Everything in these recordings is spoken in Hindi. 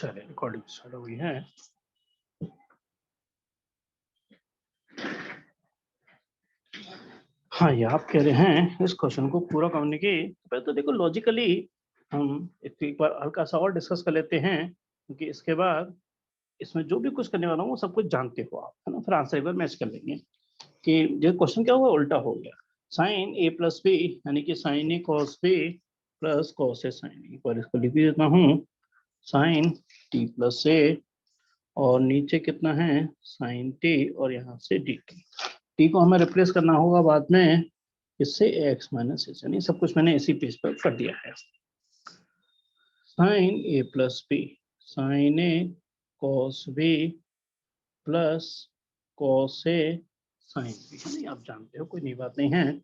चलिए रिकॉर्डिंग स्टार्ट हो गई है। हाँ, ये आप कह रहे हैं इस क्वेश्चन को पूरा करने की पहले तो देखो लॉजिकली हम एक बार हल्का सा और डिस्कस कर लेते हैं, क्योंकि इसके बाद इसमें जो भी कुछ करने वाला हूँ वो सब कुछ जानते हो आप, है ना? फिर आंसर एक बार मैच कर लेंगे कि ये क्वेश्चन क्या हुआ, उल्टा हो गया। साइन ए प्लस बी यानी कि sign A cos B plus cos A sign ए। एक बार इसको लिख भी देता हूँ, साइन टी प्लस ए और नीचे कितना है साइन टी और यहाँ से डी टी। टी को हमें रिप्लेस करना होगा बाद में इससे एक्स माइनस एस, यानी सब कुछ मैंने इसी पेज पर कर दिया है। Sign A plus B, sign A cos B plus cos A sine B, है ना? आप जानते हो, कोई नई बात नहीं है।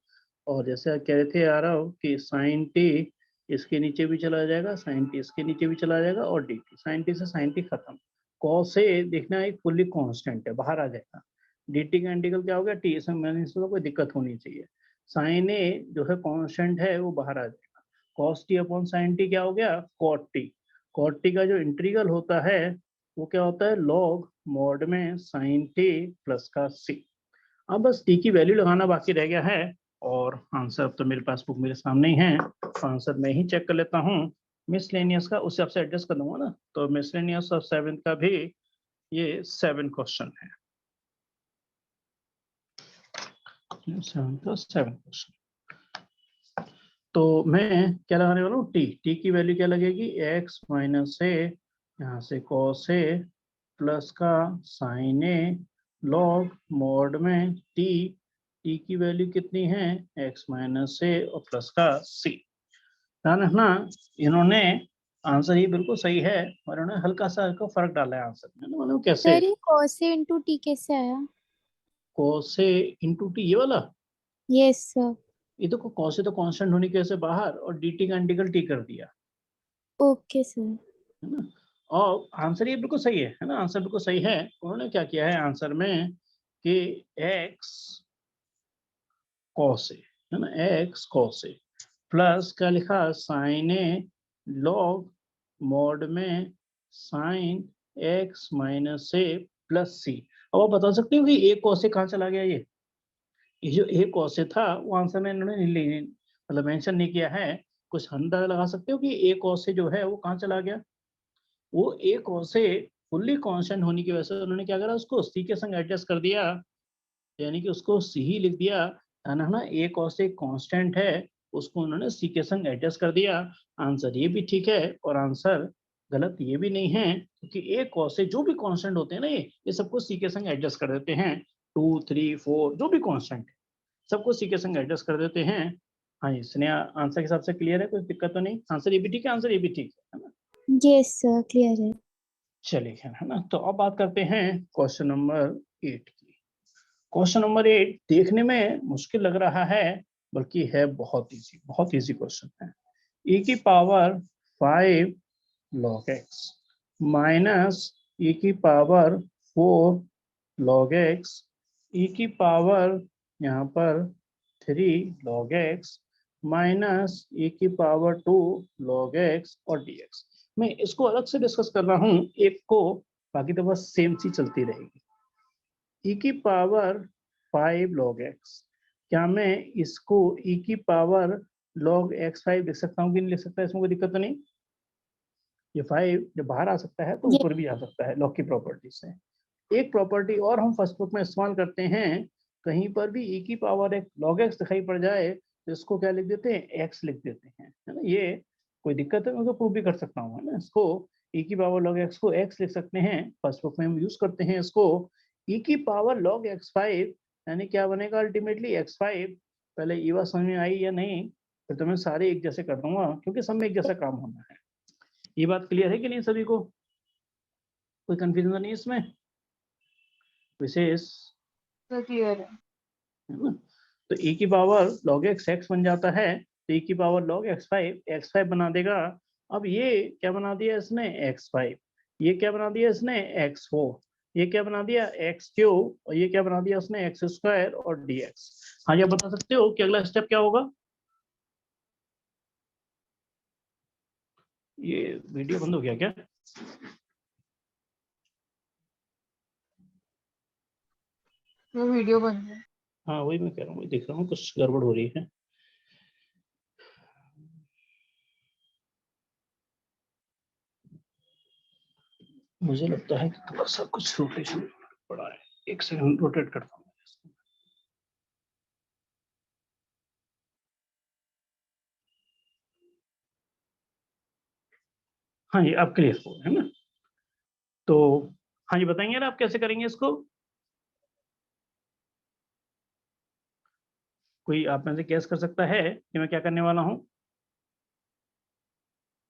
और जैसे कह रहे थे आ रहा हो कि साइन टी इसके नीचे भी चला जाएगा, साइन टी इसके नीचे भी चला जाएगा और डी टी, साइन टी से साइन टी खत्म। कॉस ए देखना एक फुल्ली कांस्टेंट है, बाहर आ जाएगा। डी टी का इंटीग्रल क्या हो गया टी, इसमें मैंने इसमें कोई दिक्कत होनी चाहिए। साइन ए जो है कांस्टेंट है वो बाहर आ जाएगा। Cos T upon sine T क्या हो गया कॉट टी। कॉट टी का जो इंटीग्रल होता है वो क्या होता है लॉग मॉड में साइन टी प्लस का सी। अब बस टी की वैल्यू लगाना बाकी रह गया है और आंसर तो मेरे पास बुक मेरे सामने ही है, तो आंसर मैं ही चेक कर लेता हूँ। मिसलेनियस का उस हिसाब से एडजस्ट कर दूंगा ना, तो मिसलेनियस ऑफ 7 का भी ये 7 क्वेश्चन है। 7 का 7 क्वेश्चन। तो मैं क्या लगाने वाला हूँ टी की वैल्यू क्या लगेगी एक्स माइनस ए, यहाँ से कॉस ए प्लस का साइन ए लॉग मॉड में टी की वैल्यू कितनी है एक्स माइनस ए और प्लस का सी। ध्यान रखना इन्होंने आंसर ही बिल्कुल सही है और इन्होंने हल्का सा फर्क डाला है आंसर में, मतलब कैसे सर ये cos A into T कैसे आया? cos ए इंटू टी, ये वाला यस सर। ये तो cos ए तो कांस्टेंट होने की वजह से बाहर और dt का इंटीग्रल टी कर दिया, ओके सर। है ना? और आंसर ये बिल्कुल सही है ना? आंसर बिल्कुल सही है। उन्होंने क्या किया है आंसर में कि x cos ए, है ना, x cos ए प्लस क्या लिखा साइन ए लॉग मॉड में साइन x माइनस ए प्लस सी। अब आप बता सकते हो कि ए cos ए कहाँ चला गया? ये जो ए cos ए था वो आंसर में इन्होंने मतलब मेंशन नहीं किया है। कुछ अंदाजा लगा सकते हो कि ए cos ए जो है वो कहाँ चला गया? वो ए cos ए फुल्ली कांस्टेंट होने की वजह से उन्होंने क्या करा उसको सी के संग एडजस्ट कर दिया, यानी कि उसको सी ही लिख दिया, है ना? ए cos ए कांस्टेंट है, उसको उन्होंने सी के संग एडजस्ट कर दिया। आंसर ये भी ठीक है और आंसर गलत ये भी नहीं है, क्योंकि ए cos ए जो भी कांस्टेंट होते हैं ना ये सबको सी के संग एडजस्ट कर देते हैं। 2 3 4 जो भी कांस्टेंट है सबको सी के संग एडजस्ट कर देते हैं। हाँ जी स्नेहा, आंसर के हिसाब से क्लियर है, कोई दिक्कत तो नहीं? आंसर ये भी ठीक है, आंसर ये भी ठीक है ना? यस सर क्लियर है। चलिए, है ना? तो अब बात करते हैं क्वेश्चन नंबर 8 की। क्वेश्चन नंबर 8 देखने में मुश्किल लग रहा है, बल्कि है बहुत इजी क्वेश्चन है। e की power 5 log x minus e की पावर 4 log x, e की पावर यहाँ पर 3 log x माइनस e की पावर 2 log x और dx। मैं इसको अलग से डिस्कस कर रहा हूँ एक को, बाकी तो बस सेम सी चलती रहेगी। e की पावर 5 log x, क्या मैं इसको e की पावर log x5 लिख सकता हूँ कि नहीं लिख सकता? इसमें कोई दिक्कत तो नहीं? ये 5 जब बाहर आ सकता है तो ऊपर भी आ सकता है लॉग की प्रॉपर्टी से। एक प्रॉपर्टी और हम फर्स्ट बुक में इस्तेमाल करते हैं, कहीं पर भी e की पावर एक log x दिखाई पड़ जाए तो इसको क्या लिख देते हैं x लिख देते हैं, है ना? ये कोई दिक्कत है? मैं उसको प्रूव भी कर सकता हूँ, है ना? इसको e की पावर log x को x लिख सकते हैं, फर्स्ट बुक में हम यूज करते हैं इसको। e की पावर log x5 यानी क्या बनेगा अल्टीमेटली x5। पहले ये बात समझ में आई या नहीं? फिर तो मैं सारे एक जैसे कर दूंगा क्योंकि सब में एक जैसा काम होना है। ये बात क्लियर है कि नहीं सभी को? कोई कंफ्यूजन नहीं इसमें विशेष? क्लियर है। है ना? तो e की पावर log x बन जाता है, तो e की पावर log x5 बना देगा। अब ये क्या बना दिया इसने x5, ये क्या बना दिया इसने x4, ये क्या बना दिया x3 और ये क्या बना दिया उसने x² और dx। हाँ, ये बता सकते हो कि अगला स्टेप क्या होगा? ये वीडियो बंद हो गया क्या? वो वीडियो बन रहा है। हाँ वही मैं कह रहा हूँ, वही देख रहा हूँ, कुछ गड़बड़ हो रही है। मुझे लगता है कि थोड़ा सा कुछ रोटेशन पड़ा है। एक सेकंड रोटेट करता हूँ। हाँ जी, अब क्लियर हो है ना। तो हाँ जी, बताएंगे ना आप कैसे करेंगे इसको? कोई आप में से गैस कर सकता है कि मैं क्या करने वाला हूँ?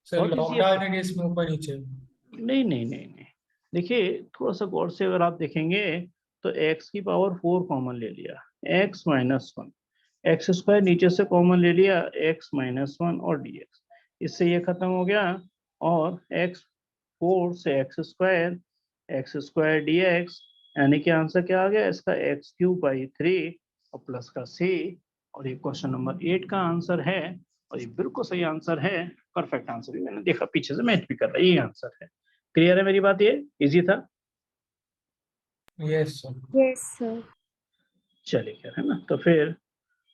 सर बहुत लॉक इजी है। डालने के इसमें ऊपर नीचे। नहीं नहीं नहीं नहीं, देखिए थोड़ा सा गौर से अगर आप देखेंगे तो x की पावर 4 कॉमन ले लिया, x माइनस 1, एक्स स्क्वायर नीचे से कॉमन ले लिया, x माइनस 1 और dx, इससे ये खत्म हो गया। और x 4 से एक्स स्क्वायर dx, यानी कि आंसर क्या आ गया इसका, एक्स क्यूब बाई 3 और प्लस का c। और ये क्वेश्चन नंबर 8 का आंसर है, और ये बिल्कुल सही आंसर है, परफेक्ट आंसर भी मैंने देखा पीछे से मैच भी कर रहा है, ये आंसर है। क्लियर है मेरी बात? ये इजी था। Yes sir. Yes sir. चलिए खैर है ना, तो फिर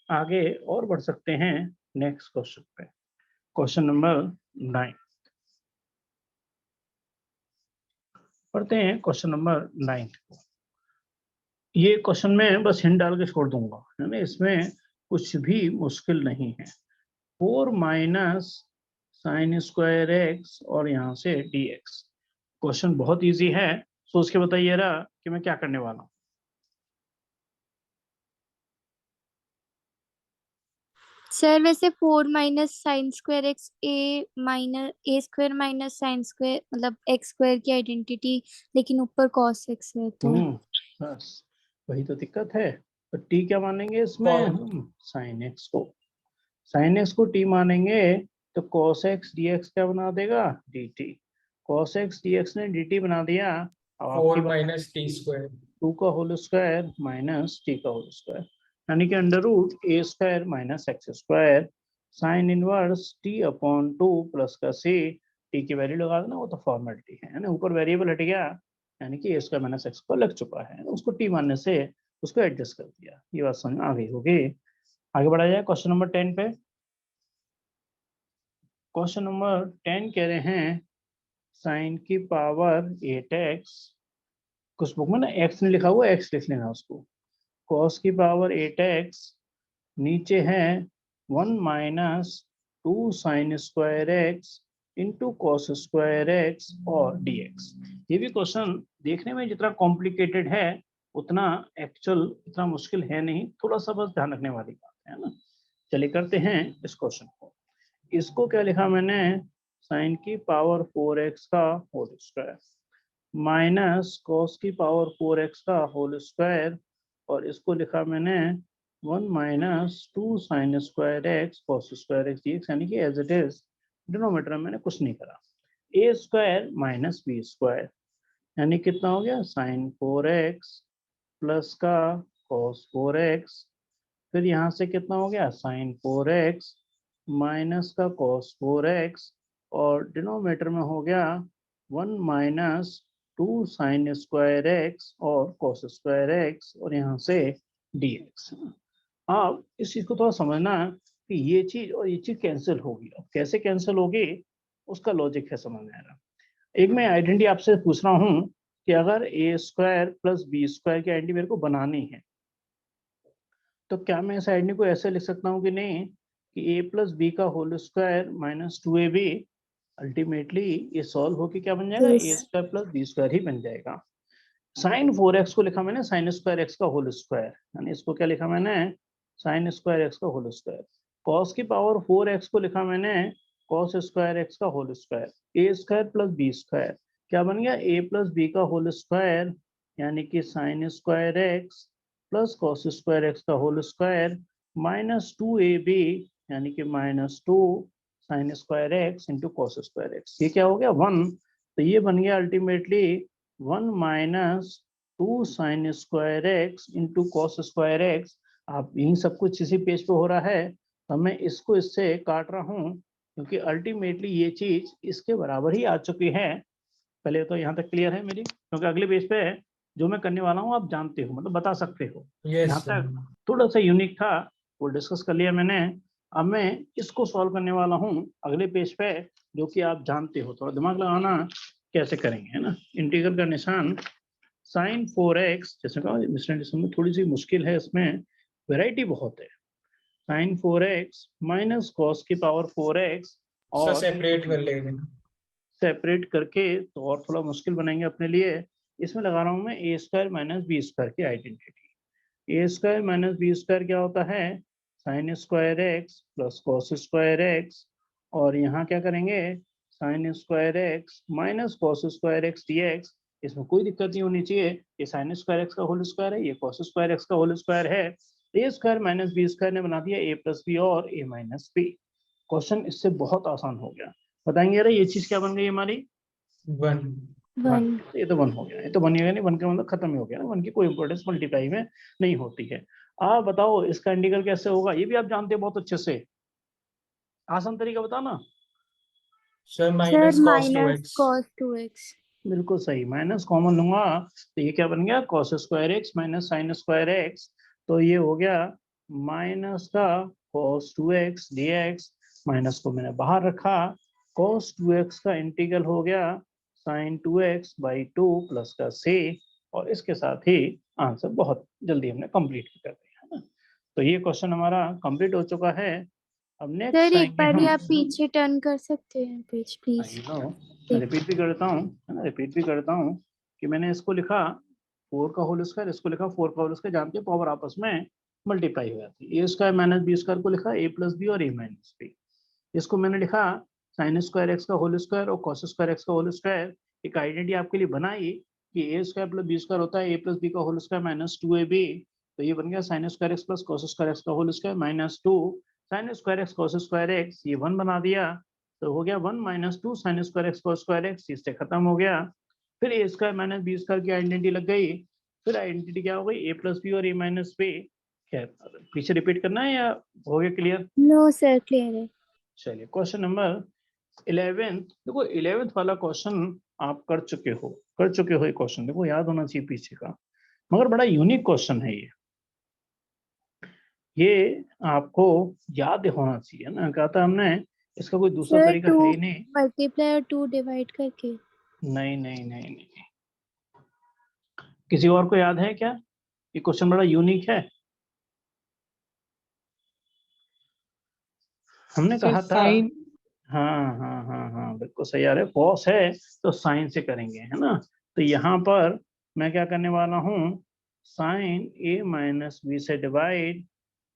आगे और बढ़ सकते हैं नेक्स्ट क्वेश्चन पे। क्वेश्चन नंबर 9 पढ़ते हैं। क्वेश्चन नंबर 9, ये क्वेश्चन में बस हिंट डाल के छोड़ दूंगा, है ना, इसमें कुछ भी मुश्किल नहीं है। 4 माइनस साइन स्क्वायर एक्स और यहाँ से dx, क्वेश्चन बहुत इजी है। सोच के बताइए रहा कि मैं क्या करने वाला हूँ। सर वैसे 4 माइनस साइन स्क्वायर एक्स ए स्क्वायर माइनस साइन स्क्वायर मतलब एक्स स्क्वायर की आइडेंटिटी, लेकिन ऊपर कॉस एक्स है तो बस वही तो दिक्कत है। तो t क्या मानेंगे इसमें Cos- हम, साइन एक्स को, साइन एक्स को t मानेंगे तो cos x dx क्या बना देगा, dt। cos x dx ने dt बना दिया। अब आपकी 4 बात, माइनस टी स्क्वायर। 2 का होल स्क्वायर माइनस t का होल स्क्वायर, यानी कि under root a square minus x square sine inverse t upon 2 plus का c। t की वैल्यू लगा देना, वो तो फॉर्मेलिटी है ना, ऊपर वेरिएबल हट गया, यानी कि a square minus x square लग चुका है, उसको t मानने से उसको एडजस्ट कर दिया। ये बात समझ में आ गई होगी। आगे बढ़ा जाए क्वेश्चन नंबर 10 पे। क्वेश्चन नंबर 10 कह रहे हैं साइन की पावर 8x, कुछ बुक में ना x नहीं लिखा हुआ, x लिख लेना उसको, cos की पावर 8x, नीचे है 1 minus 2 sine square x into cos square x और dx। ये भी क्वेश्चन देखने में जितना कॉम्प्लिकेटेड है उतना एक्चुअल इतना मुश्किल है नहीं, थोड़ा सा बस ध्यान रखने वाली बात है ना। चलिए करते हैं इस क्वेश्चन को। इसको क्या लिखा मैंने, साइन की पावर 4x का होल स्क्वायर माइनस कॉस की पावर 4x का होल स्क्वायर, और इसको लिखा मैंने 1 minus 2 sine square x cos square x dx, यानी कि एज इट इज, डिनोमीटर में मैंने कुछ नहीं करा। ए स्क्वायर माइनस बी स्क्वायर, यानी कितना हो गया, साइन 4x प्लस का कॉस 4x, फिर यहाँ से कितना हो गया, साइन 4x माइनस का कॉस 4x, और डिनोमीटर में हो गया 1 माइनस 2 साइन स्क्वायर एक्स और कॉस स्क्वायर एक्स, और यहाँ से dx। अब इस चीज को थोड़ा समझना कि ये चीज और ये चीज कैंसिल होगी। अब कैसे कैंसिल होगी उसका लॉजिक है समझ में आ रहा। एक मैं आइडेंटिटी आपसे पूछ रहा हूँ कि अगर ए स्क्वायर प्लस बी स्क्वायर की आइडेंटिटी मेरे को बनानी है, तो क्या मैं इस आइडेंटिटी को ऐसे लिख सकता हूँ कि नहीं, कि ए प्लस बी का whole square minus 2ab, ultimately ये सॉल्व होके क्या बन जाएगा, yes A square plus B square ही बन जाएगा। साइन 4x को लिखा मैंने साइन स्क्वायर एक्स का होल स्क्वायर, यानी इसको क्या लिखा मैंने, साइन स्क्वायर एक्स का होल स्क्वायर। कॉस की पावर 4x को लिखा मैंने कॉस स्क्वायर एक्स का whole square. A square plus B square क्या बन गया, ए प्लस बी का होल स्क्वायर, यानी कि sign square x plus cos square x का होल स्क्वायर माइनस 2ab, यानी कि minus 2 sine square x into cos square x. ये क्या हो गया 1, तो ये बन गया ultimately 1 minus 2 sine square x into cos square x. आप यही सब कुछ इसी पेज पे हो रहा है, तो मैं इसको इससे काट रहा हूँ, क्योंकि अल्टीमेटली ये चीज इसके बराबर ही आ चुकी है। पहले तो यहाँ तक क्लियर है मेरी, क्योंकि अगले पेज पे जो मैं करने वाला हूँ आप जानते हो, मतलब बता सकते हो। यस यहाँ सर। तक थोड़ा सा यूनिक था, वो डिस्कस कर लिया मैंने। अब मैं इसको सॉल्व करने वाला हूँ अगले पेज पे, जो कि आप जानते हो। थोड़ा दिमाग लगाना कैसे करेंगे, है ना। इंटीग्रल का निशान sin 4x, जैसे कहा मिसरेंडेशन में थोड़ी सी मुश्किल है, इसमें वैरायटी बहुत है। sin 4x माइनस कॉस की पावर 4x, सर और सेपरेट कर लेंगे ना। सेपरेट करके तो और थोड़ा मुश्किल बनाएंगे अपने लिए। इसमें लगा रहा हूं मैं ए स्क्वायर माइनस बी स्क्वायर की आइडेंटिटी। ए स्क्वायर माइनस बी स्क्वायर क्या होता है, sign square x plus cos square x, और यहाँ क्या करेंगे, sign square x minus cos square x D x. इसमें कोई दिक्कत नहीं होनी चाहिए, ये साइन स्क्वायर एक्स का होल स्क्वायर है, ये कॉस स्क्वायर एक्स का होल स्क्वायर है। ए स्क्वायर माइनस बी स्क्वायर ने बना दिया ए प्लस बी और ए माइनस बी। क्वेश्चन इससे बहुत आसान हो गया। बताएंगे अरे ये चीज क्या बन गई हमारी, 1। 1। ये तो 1 हो गया, ये तो 1 ही हो गया, नहीं 1 का मतलब खत्म ही हो गया ना, 1 की कोई इंपॉर्टेंस मल्टीप्लाई में नहीं होती है। आप बताओ इसका इंटीग्रल कैसे होगा, ये भी आप जानते हैं बहुत अच्छे से। आसान तरीका बताना। Sir sir minus cos minus 2x। cos 2x। बिल्कुल सही, माइनस कॉमन लूंगा तो ये क्या बन गया, cos square x minus sign square x. तो ये हो गया माइनस का कॉस 2x dx, माइनस को मैंने बाहर रखा, कॉस 2x का इंटीग्रल हो गया साइन 2x बाई 2 प्लस का से, और इसके साथ ही आंसर बहुत जल्दी हमने कंप्लीट कर दिया, है ना। तो ये क्वेश्चन हमारा कंप्लीट हो चुका है। अब नेक्स्ट सर एक आएंगे बार ही हम, आप पीछे टर्न कर सकते हैं पेज प्लीज। आई नो, मैं रिपीट भी करता हूँ, है ना, रिपीट भी करता हूँ कि मैंने इसको लिखा 4 का होल स्क्वायर, इसको लिखा 4 का होल स्क्वायर, जानते हैं पावर आपस में मल्टीप्लाई हो जाती है। ए स्क्वायर माइनस बी स्क्वायर को लिखा ए प्लस बी और ए माइनस बी। इसको मैंने लिखा साइन स्क्वायर एक्स का होल स्क्वायर और कॉस स्क्वायर एक्स का होल स्क्वायर। एक आइडेंटिटी आपके लिए बनाई कि a square plus B square होता है ए प्लस बी का होल स्क्वायर माइनस 2ab। तो ये बन गया sine square x plus cos square x का whole square minus 2 sine square x cos square x, ये 1 बना दिया। तो हो गया 1 minus 2 sine square x cos square x, इससे खत्म हो गया। फिर ए स्क्वायर माइनस बी स्क्वायर की आइडेंटिटी लग गई। फिर आइडेंटिटी क्या हो गई, ए प्लस बी और ए माइनस बी। खैर पीछे रिपीट करना है या हो गया क्लियर। नो सर क्लियर है। चलिए क्वेश्चन नंबर 11। देखो 11th वाला क्वेश्चन आप कर चुके हो ये क्वेश्चन, देखो याद होना चाहिए पीछे का, मगर बड़ा यूनिक क्वेश्चन है ये आपको याद होना चाहिए ना। कहा था हमने इसका कोई दूसरा सर तरीका 2 है ही नहीं। मल्टीप्लाई और 2 डिवाइड करके। नहीं नहीं नहीं नहीं, किसी और को याद है क्या, ये क्वेश्चन बड़ा यूनिक है। हमने सर कहा था, साइन। हाँ हाँ हाँ हाँ बिल्कुल सही आ रहा है, कॉस है तो साइन से करेंगे, है ना। तो यहाँ पर मैं क्या करने वाला हूँ, साइन ए माइनस बी से डिवाइड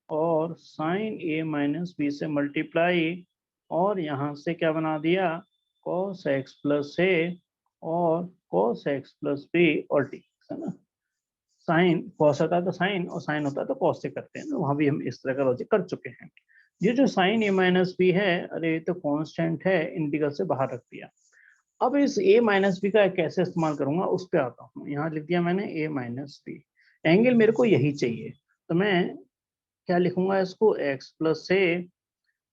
और साइन ए माइनस बी से मल्टीप्लाई, और यहाँ से क्या बना दिया, cos x प्लस ए और cos x प्लस बी और डी, है ना। साइन कॉस होता है तो साइन, और साइन होता है तो कॉस से करते हैं ना, वहां भी हम इस तरह का लॉजिक कर चुके हैं। ये जो साइन ए माइनस बी है, अरे ये तो कांस्टेंट है, इंटीग्रल से बाहर रख दिया। अब इस ए माइनस बी का कैसे इस्तेमाल करूंगा उस पर आता हूँ। यहाँ लिख दिया मैंने ए माइनस बी, एंगल मेरे को यही चाहिए, तो मैं क्या लिखूंगा इसको, एक्स प्लस ए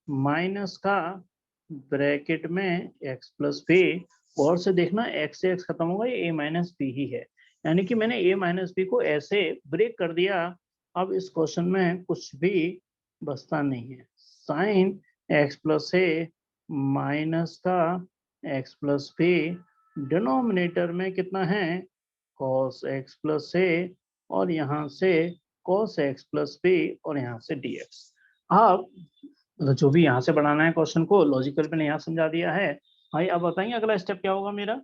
माइनस का ब्रैकेट में एक्स प्लस बी। और से देखना एक्स से एक्स खत्म होगा, ये ए माइनस बी ही है, यानी कि मैंने ए माइनस बी को ऐसे ब्रेक कर दिया। अब इस क्वेश्चन में कुछ भी बचता नहीं है, साइन एक्स प्लस ए माइनस का एक्स प्लस बी, डिनोमिनेटर में कितना है cos x प्लस ए, और यहाँ से cos x प्लस बी, और यहाँ से dx। आप मतलब जो भी यहाँ से बढ़ाना है क्वेश्चन को, लॉजिकल मैंने यहाँ समझा दिया है। भाई अब बताएंगे अगला स्टेप क्या होगा मेरा।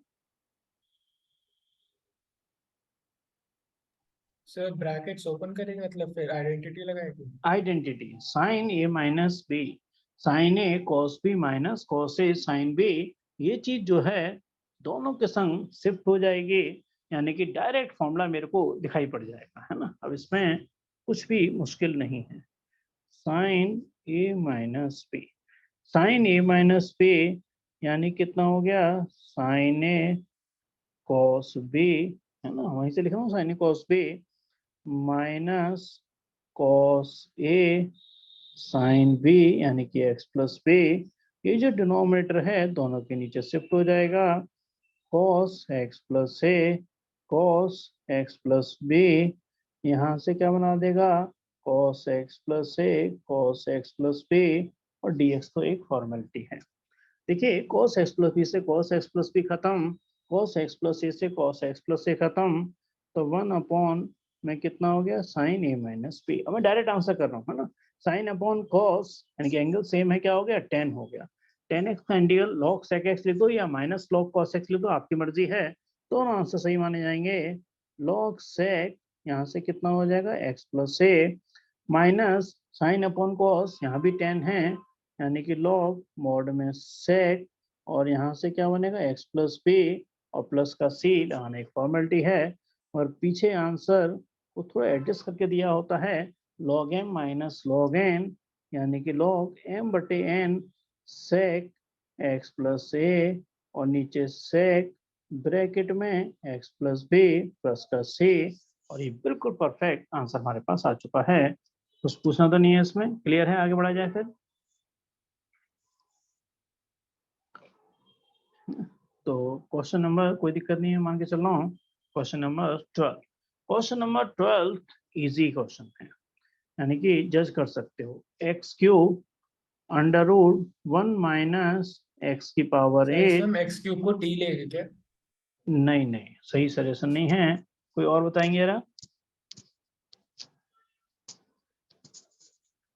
सर ब्रैकेट्स ओपन करेंगे मतलब फिर आइडेंटिटी लगाएंगे। Identity sign A minus B, sign A cos B minus cos A sine B, ये चीज जो है दोनों के संग शिफ्ट हो जाएगी, यानी कि डायरेक्ट फॉर्मूला मेरे को दिखाई पड़ जाएगा, है ना। अब इसमें कुछ भी मुश्किल नहीं है। साइन ए माइनस बी, साइन ए माइनस बी यानी कितना हो गया, साइन ए कॉस बी, है ना, वहीं से लिख रहा हूँ sign A cos B minus cos A sine B, यानी कि एक्स प्लस बी। ये जो डिनोमिनेटर है दोनों के नीचे शिफ्ट हो जाएगा, कॉस एक्स प्लस ए cos x प्लस बी, यहाँ से क्या बना देगा cos x प्लस ए cos x प्लस बी, और dx तो एक फॉर्मेलिटी है। देखिए cos x प्लस बी से cos x प्लस बी खत्म, cos x प्लस ए से cos x प्लस ए खत्म, तो 1 अपॉन में कितना हो गया sin a माइनस बी। अब मैं डायरेक्ट आंसर कर रहा हूँ, है ना। sin अपॉन cos यानी कि एंगल सेम है, क्या हो गया tan हो गया। tan x का इंटीग्रल log sec x लिख दो या माइनस log cos x लिख दो, आपकी मर्जी है, दोनों आंसर सही माने जाएंगे। log sec यहाँ से कितना हो जाएगा x प्लस ए माइनस sin अपॉन cos, यहाँ भी tan है यानी कि log मॉड में sec, और यहाँ से क्या बनेगा x प्लस बी, और प्लस का सी लगाना एक फॉर्मेलिटी है, और पीछे आंसर को थोड़ा एडजस्ट करके दिया होता है log m minus log n, यानी कि log m बटे n sec x प्लस ए, और नीचे sec ब्रैकेट में x प्लस बी प्लस का सी, और ये बिल्कुल परफेक्ट आंसर हमारे पास आ चुका है। कुछ पूछना तो नहीं है इसमें, क्लियर है, आगे बढ़ा जाए फिर। तो क्वेश्चन नंबर, कोई दिक्कत नहीं है, मान के चल रहा हूँ, question number 12। Question number 12 easy question है, यानी कि जज कर सकते हो। X cube under root 1 minus x की पावर सर 8। इसमें हम x क्यूब को t लेंगे क्या? नहीं नहीं, सही सजेशन नहीं है, कोई और बताएंगे जरा,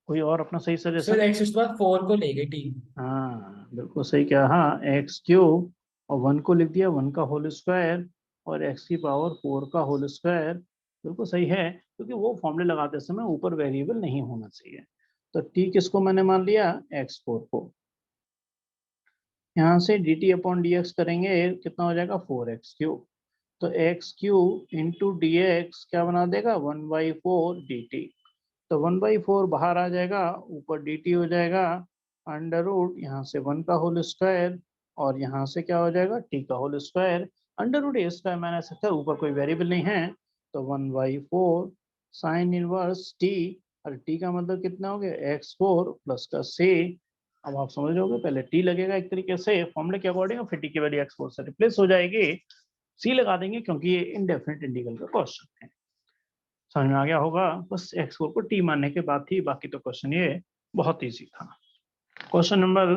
कोई और अपना सही सर सजेशन। x उसके बाद 4 को लेंगे t। हाँ बिल्कुल सही क्या, हाँ एक्स क्यूब और 1 को लिख दिया 1 का होल स्क्वायर, और एक्स की पावर 4 का होल स्क्वायर, बिल्कुल सही है, क्योंकि वो फॉर्मूले लगाते समय ऊपर वेरिएबल नहीं होना चाहिए। तो टी किसको मैंने मान लिया, x4 को। यहाँ से D T upon D x करेंगे, कितना हो जाएगा 4x क्यूब, तो x cube into D x क्या बना देगा 1/4 डी टी, तो 1/4 बाहर आ जाएगा, ऊपर डी टी हो जाएगा अंडर रूट यहाँ से 1 का होल स्क्वायर, और यहाँ से क्या हो जाएगा टी का whole square, under root a square minus x, ऊपर कोई वेरिएबल नहीं है, तो 1/4 साइन इनवर्स टी, और टी का मतलब कितना हो गया x4 प्लस का सी। अब आप समझ रहे पहले टी लगेगा एक तरीके से फॉर्मूले के अकॉर्डिंग, फिर टी की वैल्यू x4 से रिप्लेस हो जाएगी, सी लगा देंगे क्योंकि ये इनडेफिनेट इंटीग्रल का क्वेश्चन है। समझ में आ गया होगा, बस x4 को t मानने के बाद थी, बाकी तो क्वेश्चन ये बहुत ईजी था। क्वेश्चन नंबर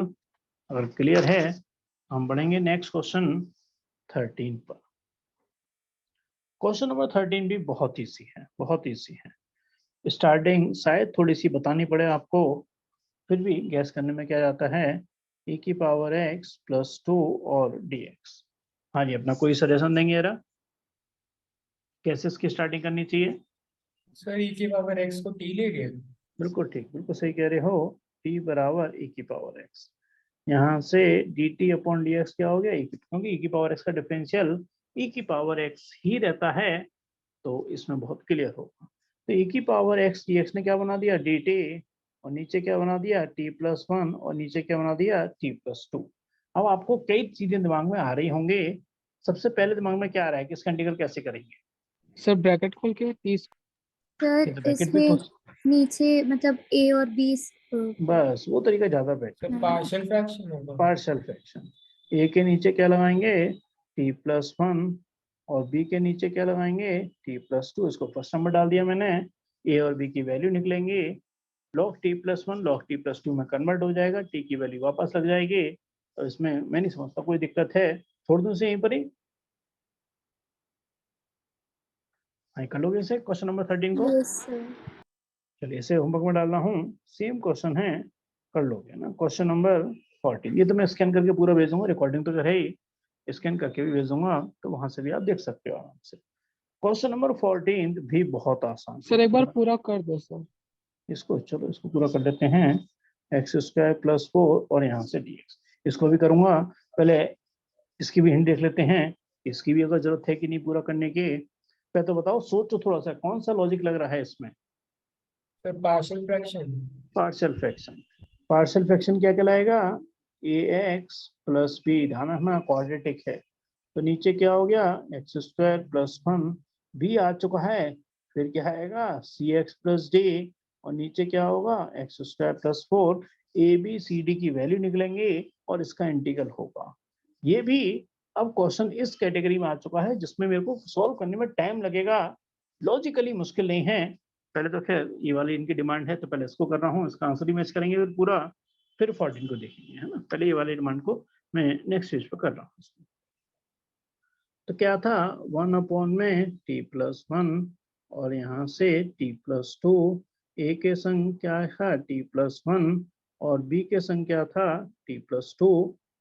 अगर क्लियर है, हम बढ़ेंगे नेक्स्ट क्वेश्चन 13 पर। क्वेश्चन नंबर 13 भी बहुत ईजी है, बहुत ईजी है। स्टार्टिंग शायद थोड़ी सी बतानी पड़े आपको, फिर भी गैस करने में क्या जाता है, e की पावर x प्लस 2 और dx। हाँ जी, अपना कोई सजेशन देंगे जरा, कैसे इसकी स्टार्टिंग करनी चाहिए। सर e की पावर x को t लेंगे। बिल्कुल ठीक, बिल्कुल सही कह रहे हो, t बराबर e की पावर x, यहाँ से dt अपॉन dx क्या हो गया, क्योंकि e की पावर x का डिफरेंशियल e की पावर x ही रहता है, तो इसमें बहुत क्लियर होगा। तो e की पावर x dx ने क्या बना दिया dt, और नीचे क्या बना दिया t प्लस 1, और नीचे क्या बना दिया t प्लस 2। अब आपको कई चीजें दिमाग में आ रही होंगे, सबसे पहले दिमाग में क्या आ रहा है कि इसका इंटीग्रल कैसे करेंगे। सर ब्रैकेट खोल के 30। सर ब्रैकेट भी इसमें नीचे मतलब a और b बस वो तरीका ज्यादा बेटर सर है। पार्शियल फ्रैक्शन होगा। पार्शियल फ्रैक्शन, ए के नीचे क्या लगाएंगे t प्लस 1, और b के नीचे क्या लगाएंगे t प्लस 2, इसको फर्स्ट नंबर डाल दिया मैंने, a और b की वैल्यू निकलेंगी, log t plus 1 log t plus 2 में कन्वर्ट हो जाएगा, t की वैल्यू वापस लग जाएगी, तो इसमें मैं नहीं समझता कोई दिक्कत है, छोड़ दूं से यहीं पर ही, कर लोगे इसे क्वेश्चन नंबर 13 को। Yes sir. चलिए इसे होमवर्क में डाल रहा हूँ, सेम क्वेश्चन है, कर लोगे ना। क्वेश्चन नंबर 14, ये तो मैं स्कैन करके पूरा भेजूंगा, रिकॉर्डिंग तो है ही, स्कैन करके भी भेजूंगा, तो वहां से भी आप देख सकते हो आराम से। क्वेश्चन नंबर 14 भी बहुत आसान सर एक बार है। पूरा कर दो सर। इसको चलो इसको पूरा कर लेते हैं, एक्स स्क्वायर प्लस 4 और यहाँ से dx, इसको भी करूंगा, पहले इसकी भी हिंट देख लेते हैं, इसकी भी अगर जरूरत है कि नहीं पूरा करने की, पहले तो बताओ, सोचो थोड़ा सा कौन सा लॉजिक लग रहा है इसमें। Sir partial fraction. Partial fraction, partial fraction क्या कहलाएगा, ए एक्स प्लस बी, ध्यान रखना क्वाड्रेटिक है, तो नीचे क्या हो गया एक्स स्क्वायर प्लस 1, बी आ चुका है, फिर क्या आएगा सी एक्स प्लस डी, और नीचे क्या होगा x square plus 4, A B C D की वैल्यू निकलेंगे और इसका इंटीग्रल होगा। ये भी अब क्वेश्चन इस कैटेगरी में आ चुका है जिसमें मेरे को सॉल्व करने में टाइम लगेगा, लॉजिकली मुश्किल नहीं है। पहले तो खैर ये वाली इनकी डिमांड है तो पहले इसको कर रहा हूँ, इसका आंसर ही मैच करेंगे फिर पूरा, फिर 14 को देखेंगे, है ना। पहले ये वाली डिमांड को मैं नेक्स्ट पेज पर कर रहा हूँ। तो क्या था 1 में t+1 और यहाँ से t+2, a के संग क्या था t+1 और b के संग क्या था t+2,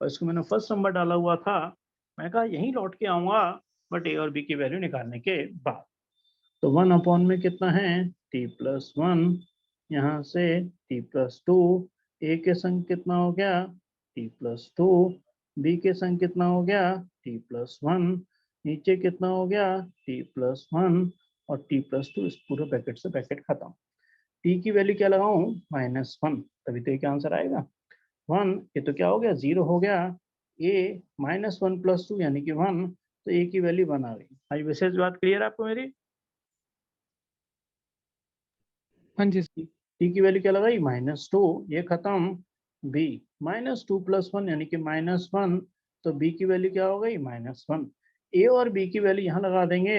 और इसको मैंने फर्स्ट नंबर डाला हुआ था। मैं कहा यहीं लौट के आऊंगा बट a और b की वैल्यू निकालने के बाद। तो 1 में कितना है t+1, यहाँ से t+2, a के संग कितना हो गया t+2, b के संग कितना हो गया t+1, नीचे कितना हो गया t+1 और t+2, इस पूरे ब्रैकेट से ब्रैकेट खत्म। t की वैल्यू क्या लगाऊं -1, तभी तो ये क्या आंसर आएगा 1। ये तो क्या हो गया 0 हो गया, a -1 + 2 यानी कि 1, तो a की वैल्यू 1 आ गई। आज विशेष बात क्लियर आपको मेरी? हाँ जी t की वैल्यू क्या लगाई -2, ये खत्म, b -2 + 1 यानी कि -1, तो b की वैल्यू क्या हो गई -1। a और b की वैल्यू यहाँ लगा देंगे,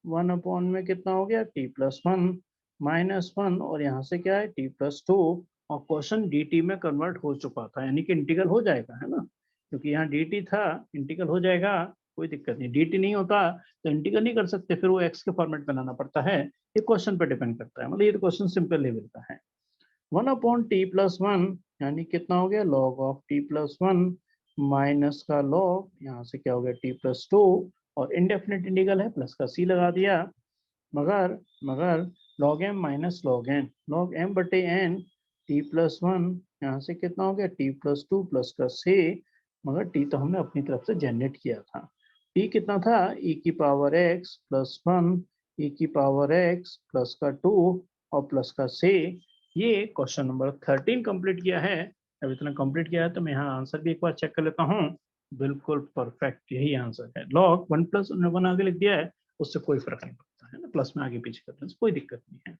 1 में कितना हो गया t+1 -1 और यहाँ से क्या है t+2, और क्वेश्चन dt में कन्वर्ट हो चुका था, यानी कि इंटीग्रल हो जाएगा, है ना, क्योंकि यहाँ dt था, इंटीग्रल हो जाएगा, कोई दिक्कत नहीं। dt नहीं होता तो इंटीग्रल नहीं कर सकते, फिर वो x के फॉर्मेट बनाना पड़ता है। ये क्वेश्चन पर डिपेंड करता है, मतलब ये तो क्वेश्चन सिंपल लेवल का है। 1/t+1 यानी कितना हो गया log ऑफ t+1 माइनस का log, यहाँ से क्या हो गया t+2, और इनडेफिनेट इंटीग्रल है प्लस का c लगा दिया, मगर log m minus log m बटे n t+1, यहाँ से कितना हो गया t+2 प्लस का c, मगर t तो हमने अपनी तरफ से जनरेट किया था। t कितना था e⁻x + 1 e⁻x प्लस का 2 और प्लस का c। ये क्वेश्चन नंबर 13 कंप्लीट किया है। अब इतना कंप्लीट किया है तो मैं यहाँ आंसर भी एक बार चेक कर लेता हूँ। बिल्कुल परफेक्ट यही आंसर है। log 1 + 1 आगे लिख दिया है, उससे कोई फर्क नहीं पड़ता है ना, प्लस में आगे पीछे करने से कोई दिक्कत नहीं है।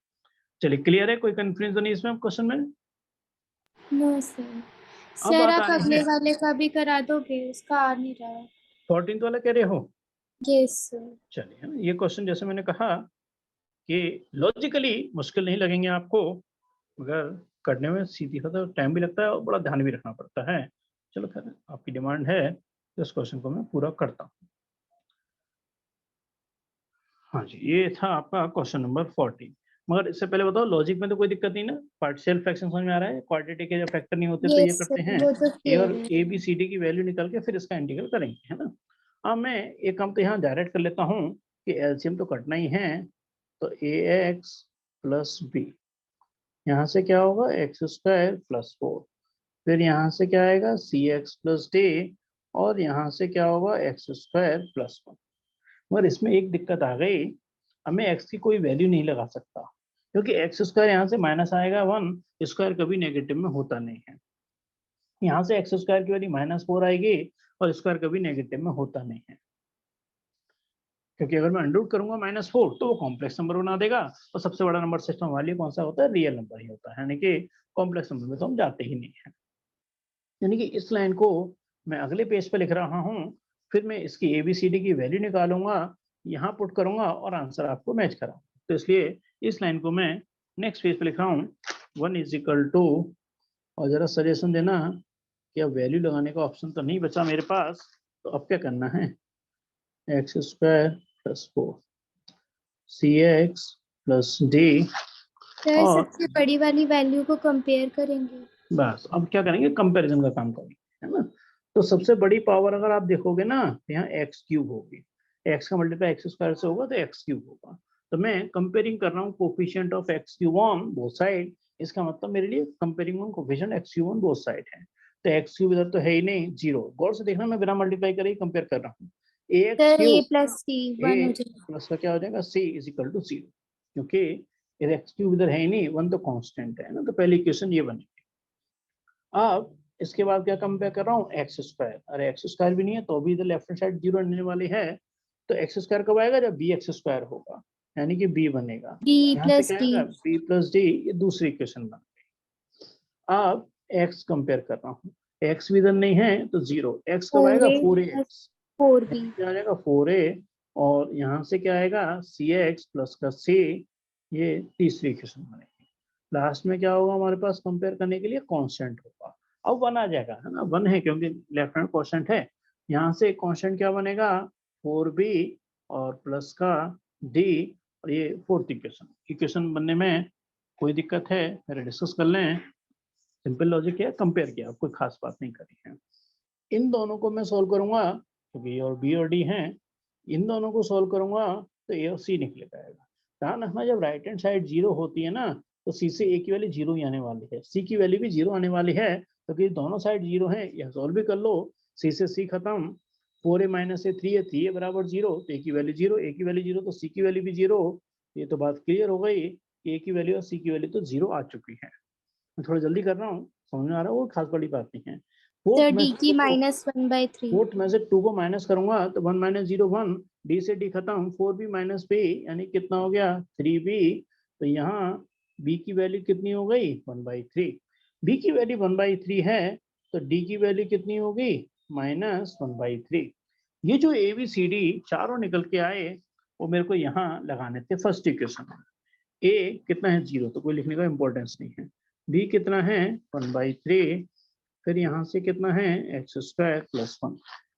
चलिए क्लियर है, कोई कंफ्यूजन नहीं इसमें क्वेश्चन में? No sir. अब सर बात आप आ रही अगले है वाले का भी करा दोगे, उसका आ नहीं रहा है। 14 वाला कह रहे हो? Yes sir. चलिए, है ना, ये क्वेश्चन जैसे मैंने कहा कि लॉजिकली मुश्किल नहीं लगेंगे आपको, मगर करने में सीधी सा तो टाइम भी लगता है और बड़ा ध्यान भी रखना पड़ता है। चलो खैर, आपकी डिमांड है तो इस क्वेश्चन को मैं पूरा करता हूँ। हाँ जी, ये था आपका क्वेश्चन नंबर 14। मगर इससे पहले बताओ लॉजिक में तो कोई दिक्कत नहीं ना? पार्शियल फ्रैक्शन समझ में आ रहा है? क्वाड्रेटिक के जब फैक्टर नहीं होते तो ये यस करते सर, हैं, वो तो ए और क्लियर है। ए बी सी डी की वैल्यू निकाल के फिर इसका इंटीग्रल करेंगे, है ना। अब मैं एक काम तो यहाँ डायरेक्ट कर लेता हूँ कि एलसीएम तो कटना ही है, तो ax + b, यहाँ से क्या होगा x² + 4, फिर यहाँ से क्या आएगा cx + d, और यहाँ से क्या होगा x² + 1। मगर इसमें एक दिक्कत आ गई, अब मैं x की कोई वैल्यू नहीं लगा सकता, क्योंकि x² यहाँ से माइनस आएगा 1, स्क्वायर कभी नेगेटिव में होता नहीं है। यहाँ से x² की वैल्यू -4 आएगी और स्क्वायर कभी नेगेटिव में होता नहीं है, क्योंकि अगर मैं अंडर रूट करूंगा -4 तो वो कॉम्प्लेक्स नंबर बना देगा, और सबसे बड़ा नंबर सिस्टम हमारे लिए कौन सा होता है? रियल नंबर ही होता है, यानी कि कॉम्प्लेक्स नंबर में तो हम जाते ही नहीं है। यानी कि इस लाइन को मैं अगले पेज पे लिख रहा हूँ, फिर मैं इसकी ABCD की वैल्यू निकालूंगा, यहाँ पुट करूंगा और आंसर आपको मैच कराऊंगा। तो इसलिए इस लाइन को मैं नेक्स्ट पेज पे लिख रहा हूँ 1 = और जरा सजेशन देना कि अब वैल्यू लगाने का ऑप्शन तो नहीं बचा मेरे पास, तो अब क्या करना है x² + 4 cx + d, सर और सबसे बड़ी वाली वैल्यू को कंपेयर करेंगे। बस अब क्या करेंगे कंपैरिजन का काम करेंगे, है ना। तो सबसे बड़ी पावर अगर आप देखोगे ना तो यहाँ x³ होगी, x का मल्टीप्लाई x² से होगा तो x³ होगा। तो मैं कंपेयरिंग कर रहा हूँ coefficient of x³ on both side, इसका मतलब मेरे लिए comparing on coefficient x³ on both side है। तो x³ इधर तो है ही नहीं, 0। गौर से देखना मैं बिना मल्टीप्लाई करे ही कंपेयर कर रहा हूँ। सर ax³ a + c 1 हो जाएगा। प्लस का क्या हो जाएगा c = 0, क्योंकि x³ इधर है ही नहीं, 1 तो कांस्टेंट है ना, तो पहली इक्वेशन ये बनेगी। अब इसके बाद क्या कंपेयर कर रहा हूँ x², अरे x² भी नहीं है तो भी इधर लेफ्ट हैंड साइड 0 आने वाली है, तो x² कब आएगा? जब bx² होगा, यानी कि b बनेगा। b यहाँ से + क्या d। आएगा b + d, ये दूसरी इक्वेशन बन गई। अब x कंपेयर कर रहा हूँ, x भी इधर नहीं है तो 0, x कब आएगा 4a 4ax, 4b। क्या आ जाएगा 4a, और यहाँ से क्या आएगा cx प्लस का c, ये तीसरी इक्वेशन बनेगी। लास्ट में क्या होगा हमारे पास कंपेयर करने के लिए कांस्टेंट होगा। अब 1 आ जाएगा, है ना, 1 है क्योंकि लेफ्ट हैंड कांस्टेंट है। यहाँ से कांस्टेंट क्या बनेगा 4b और प्लस का d, और ये फोर्थ इक्वेशन बनने में कोई दिक्कत है मेरे डिस्कस कर लें। सिंपल लॉजिक है, कंपेयर किया, कोई खास बात नहीं करी है। इन दोनों को मैं सोल्व करूंगा क्योंकि ये और बी और डी हैं, इन दोनों को सोल्व करूंगा तो ए और सी निकल जाएगा। ध्यान रखना जब राइट हैंड साइड 0 होती है ना तो सी से ए की वैल्यू 0 ही आने वाली है, सी की वैल्यू भी 0 आने वाली है, क्योंकि दोनों साइड 0 है। यह सोल्व भी कर लो, सी से सी खत्म, 4a माइनस ए 3a, 3a बराबर 0, तो ए की वैल्यू 0, ए की वैल्यू 0 तो सी की वैल्यू भी 0। ये तो बात क्लियर हो गई, ए की वैल्यू और सी की वैल्यू तो 0 आ चुकी है। मैं थोड़ा जल्दी कर रहा हूँ, समझ में आ रहा है, वो खास बड़ी बात नहीं है। सर d की -1/3। फोर्थ में से 2 को माइनस करूंगा तो 1 माइनस 0 1, डी से डी खत्म, 4b माइनस b यानी कितना हो गया 3b। तो यहाँ b की वैल्यू कितनी हो गई 1/3। b की वैल्यू 1/3 है तो d की वैल्यू कितनी होगी -1/3। ये जो ए बी सी डी चारों निकल के आए वो मेरे को यहाँ लगाने थे फर्स्ट इक्वेशन में। a कितना है 0, तो कोई लिखने का इंपॉर्टेंस नहीं है। b कितना है 1/3, फिर यहाँ से कितना है x² + 1।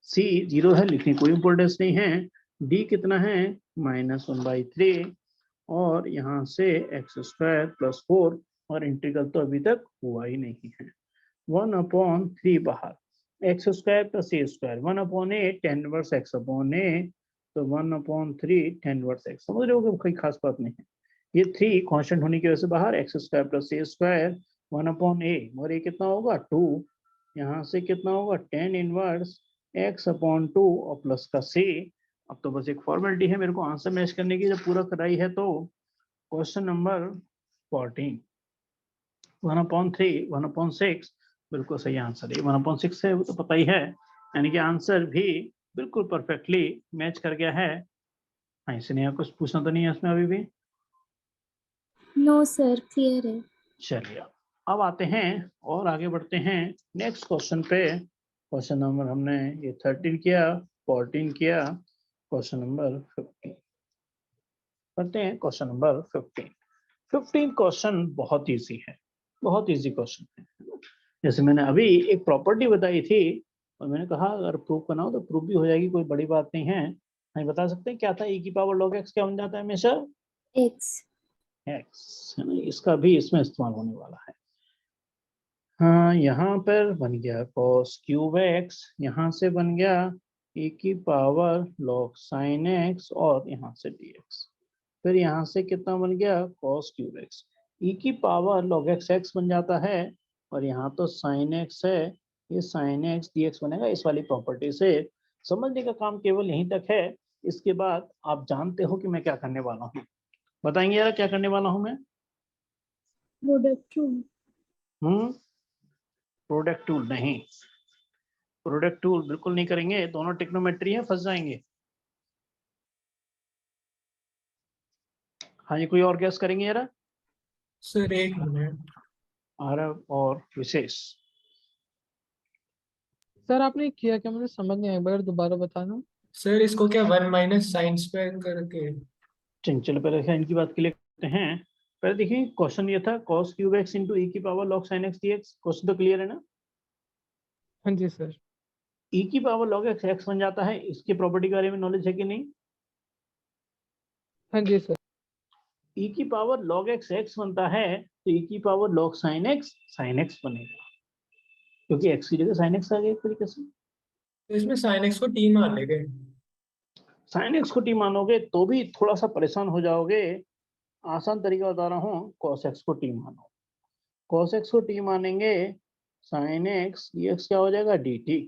c 0 है, लिखने कोई इंपॉर्टेंस नहीं है। d कितना है -1/3, और यहाँ से x² + 4, और इंटीग्रल तो अभी तक हुआ ही नहीं है। 1/3 बाहर, x² + a², 1/a tan inverse x/a, तो 1/3 tan इनवर्स x। समझ रहे हो कि कोई खास बात नहीं है। ये 3 कांस्टेंट होने की वजह से बाहर, x² + a², 1/a, और ये कितना होगा 2, यहाँ से कितना होगा tan इनवर्स x/2 और प्लस का c। अब तो बस एक फॉर्मेलिटी है मेरे को आंसर मैच करने की, जब पूरा कराई है तो। क्वेश्चन नंबर 14, 1/3, 1/6 बिल्कुल सही आंसर है। 1/6 है वो तो पता ही है, यानी कि आंसर भी बिल्कुल परफेक्टली मैच कर गया है। हाँ, इसने कुछ पूछना तो नहीं है इसमें अभी भी? नो सर, क्लियर है। चलिए अब आते हैं और आगे बढ़ते हैं नेक्स्ट क्वेश्चन पे। क्वेश्चन नंबर हमने ये 13 किया, 14 किया, क्वेश्चन नंबर 15 करते हैं। क्वेश्चन नंबर 15 क्वेश्चन बहुत इजी है, बहुत इजी क्वेश्चन है। जैसे मैंने अभी एक प्रॉपर्टी बताई थी और मैंने कहा अगर प्रूफ बनाओ तो प्रूफ भी हो जाएगी, कोई बड़ी बात नहीं है। नहीं बता सकते हैं क्या था, e की पावर log x क्या बन जाता है हमेशा x। x, है ना, इसका भी इसमें इस्तेमाल होने वाला है। हाँ, यहाँ पर बन गया cos क्यूब x, यहाँ से बन गया e की पावर log sin x, और यहाँ से dx, फिर यहाँ से कितना बन गया cos क्यूब x, e की पावर log x x बन जाता है, और यहाँ तो sin x है, ये sin x dx बनेगा इस वाली प्रॉपर्टी से। समझने का काम केवल यहीं तक है, इसके बाद आप जानते हो कि मैं क्या करने वाला हूँ। बताएंगे यार क्या करने वाला हूँ मैं? Product rule. प्रोडक्ट टूल नहीं, प्रोडक्ट टूल बिल्कुल नहीं करेंगे, दोनों टिक्नोमेट्री है, फंस जाएंगे। हाँ जी, कोई और गैस करेंगे यार? सर एक मिनट। आरव और विशेष। सर आपने किया क्या, मुझे समझ नहीं आया, एक बार दोबारा बताना। सर इसको क्या 1 - sin² करके। चलो पहले इनकी बात क्लियर करते हैं। पहले देखिए क्वेश्चन ये था cos cube x into e की power log sin x dx। Question तो क्लियर है ना? हाँ जी सर। e की पावर log x x बन जाता है, इसकी प्रॉपर्टी के बारे में नॉलेज है कि नहीं? हाँ जी सर। e की पावर log x x बनता है तो e की पावर log sin x बनेगा, क्योंकि x की जगह sin x आ गया एक तरीके से। तो इसमें sin x को t मान लेंगे। sin x को t मानोगे तो भी थोड़ा सा परेशान हो जाओगे। आसान तरीका बता रहा हूँ, cos x को t मानो, cos x को t मानेंगे, sin x dx क्या हो जाएगा dt।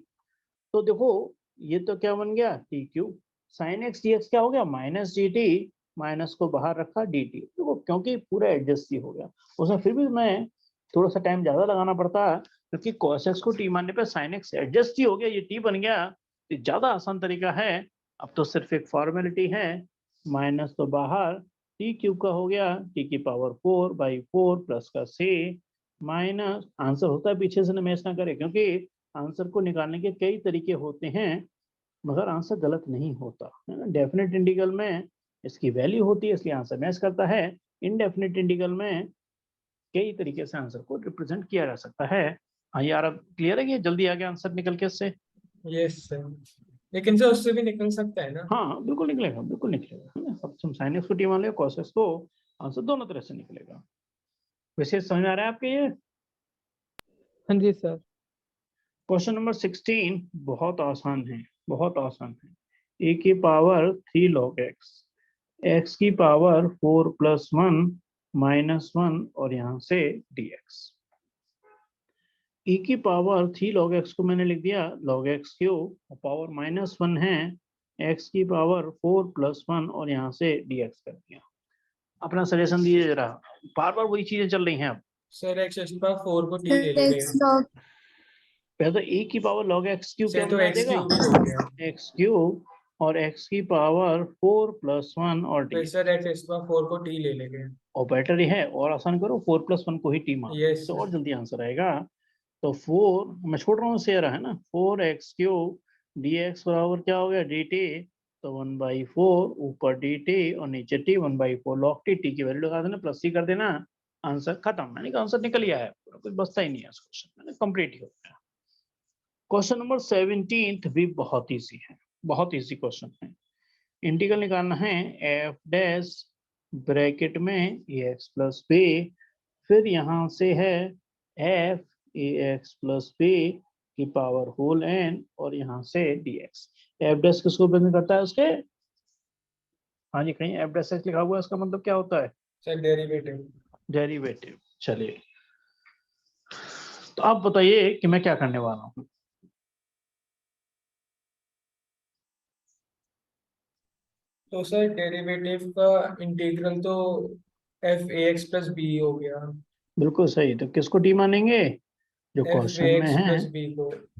तो देखो ये तो क्या बन गया t cube, sin x dx क्या हो गया -dt, माइनस को बाहर रखा dt। देखो क्योंकि पूरा एडजस्ट ही हो गया, उसमें फिर भी मैं थोड़ा सा टाइम ज्यादा लगाना पड़ता है, क्योंकि cos x को t मानने पे sin x एडजस्ट ही हो गया, ये t बन गया। ये ज्यादा आसान तरीका है। अब तो सिर्फ एक फॉर्मेलिटी है, माइनस तो बाहर, t क्यूब का हो गया t की पावर 4/4 प्लस का c, माइनस आंसर होता है पीछे से ना मैच ना करे, क्योंकि आंसर को निकालने के कई तरीके होते हैं। मगर आंसर गलत नहीं होता है ना। डेफिनेट इंटीग्रल में इसकी वैल्यू होती है इसलिए आंसर मैच करता है। इनडेफिनेट इंटीग्रल में कई तरीके से आंसर को रिप्रेजेंट किया जा सकता है। हाँ यार, अब क्लियर है कि जल्दी आ गया आंसर निकल के इससे? यस सर, लेकिन सर उससे भी निकल सकता है ना? हाँ बिल्कुल निकलेगा, बिल्कुल निकलेगा, है ना। अब तुम साइन एक्स को टी मान लो, कॉस एक्स को, आंसर दोनों तरह से निकलेगा। वैसे समझ में आ रहा है आपके ये? हाँ जी सर। क्वेश्चन नंबर 16 बहुत आसान है, बहुत आसान है। ए की पावर 3 log x, x की पावर 4 + 1 - 1 और यहाँ से dx। e की पावर 3 log x को मैंने लिख दिया log x क्यूब, और पावर -1 है, x की पावर 4 + 1 और यहाँ से dx कर दिया। अपना सजेशन दीजिए जरा, बार बार वही चीजें चल रही हैं। अब सर एक्स एक्स पावर 4 को टी ले सर लेंगे। एक्स लॉग पहले तो e की पावर log x क्यूब क्या सर तो बना एक्स देगा, क्यूब ही हो गया। x क्यूब, और x की पावर 4 + 1 और फिर dx। Sir x x power 4 को टी ले लेंगे। और बेटर ही है, और आसान करो, 4 + 1 को ही टी मान, यस तो और सर। जल्दी आंसर आएगा। तो 4 मैं छोड़ रहा हूँ, शेयर है ना, 4x क्यूब dx बराबर क्या हो गया dt। तो 1/4 ऊपर dt और नीचे t 1/4 log t की वैल्यू लगा देना, प्लस सी कर देना, आंसर खत्म। मैंने कहा आंसर निकल ही आया पूरा, कुछ बचता ही नहीं है इस क्वेश्चन, मैंने कंप्लीट ही हो गया। क्वेश्चन नंबर 17 भी बहुत इजी है, बहुत इजी क्वेश्चन है। इंटीग्रल निकालना है एफ डैश ब्रैकेट में ax + b, फिर यहाँ से है एफ ax + b की पावर होल n और यहाँ से dx। एफ डैश किसको रिप्रेजेंट करता है उसके? हाँ जी, कहीं एफ डैश एक्स लिखा हुआ है, इसका मतलब क्या होता है? Sir derivative. डेरिवेटिव। चलिए, तो आप बताइए कि मैं क्या करने वाला हूँ। तो सर डेरिवेटिव का इंटीग्रल तो F A X plus B हो गया। बिल्कुल सही, तो किसको टी मानेंगे? जो एफ ए क्वेश्चन में एक्स है प्लस बी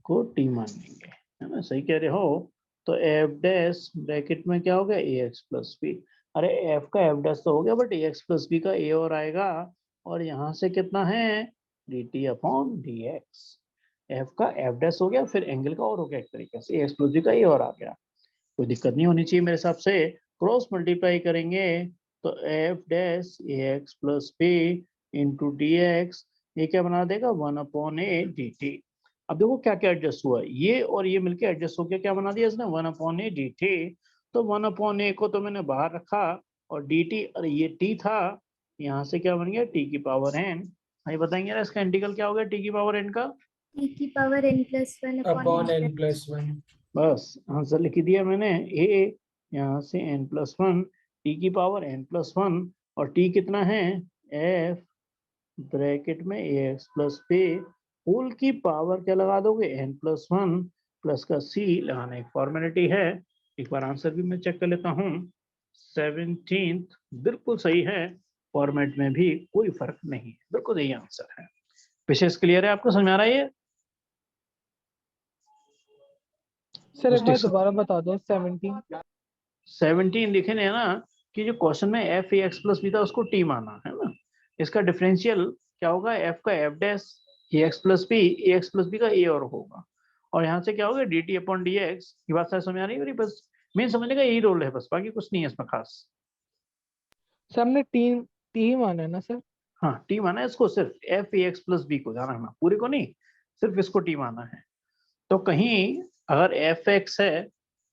को टी मानेंगे, है ना, सही कह रहे हो। तो एफ डैश ब्रैकेट में क्या हो गया ax + b। अरे एफ का एफ डैश तो हो गया, बट ax + b का a और आएगा, और यहाँ से कितना है dt/dx। एफ का एफ डैश हो गया, फिर एंगल का और हो गया एक तरीके से, ax + b का a और आ गया। कोई दिक्कत नहीं होनी चाहिए मेरे हिसाब से। क्रॉस मल्टीप्लाई करेंगे तो F dash ax + b into dx, ये क्या बना देगा 1/a dt। अब देखो क्या क्या एडजस्ट हुआ, ये और ये मिलके एडजस्ट होकर क्या बना दिया इसने 1/a dt। तो 1/a को तो मैंने बाहर रखा, और dt, और ये t था, यहाँ से क्या बन गया t की पावर n। ये बताएंगे ना इसका इंटीग्रल क्या हो गया t की पावर n का? e की पावर n+1 upon upon n N plus one. बस आंसर लिख दिया मैंने, a यहाँ से n+1 t की पावर n+1, और t कितना है f ब्रैकेट में ax + b होल की पावर क्या लगा दोगे n+1 प्लस का c लगाना एक फॉर्मेलिटी है। एक बार आंसर भी मैं चेक कर लेता हूँ। 17 बिल्कुल सही है, फॉर्मेट में भी कोई फर्क नहीं है, बिल्कुल यही आंसर है। विशेष क्लियर है, आपको समझ आ रहा है ये? सर एक बार कुछ दोबारा बता दो 17। 17 लिखे ने ना, कि जो क्वेश्चन में एफ एक्स + b था उसको टी माना है ना, इसका डिफरेंशियल क्या होगा, एफ का F dash x + b, x + b का ए और होगा, और यहाँ से क्या होगा dt/dx। ये बात समझ आ रही है मेरी? बस मेन समझने का यही रोल है, बस बाकी कुछ नहीं है इसमें खास। सर हमने टी टी ही माना है ना सर? हाँ टी माना है इसको, सिर्फ एफ एक्स + b को, ध्यान रखना, पूरे को नहीं, सिर्फ इसको टी माना है। तो कहीं अगर एफ एक्स है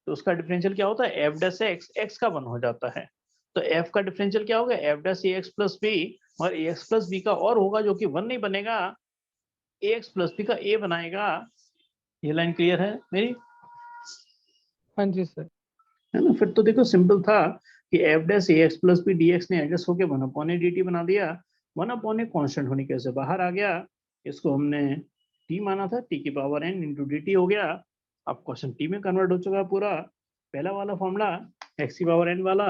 तो उसका डिफरेंशियल क्या होता है एफ डैश एक्स, एक्स का 1 हो जाता है। तो एफ का डिफरेंशियल क्या होगा एफ डैश एक्स + b, और एक्स + b का और होगा जो कि 1 नहीं बनेगा, एक्स + b का a बनाएगा। ये लाइन क्लियर है मेरी? हाँ जी सर। है ना, फिर तो देखो सिंपल था कि F dash x + b dx ने एडजस्ट होकर 1/a dt बना दिया। 1/a कांस्टेंट होने की वजह से बाहर आ गया, इसको हमने t माना था, t की पावर n इंटू dt हो गया। अब क्वेश्चन t में कन्वर्ट हो चुका है पूरा, पहला वाला फॉर्मूला x की पावर n वाला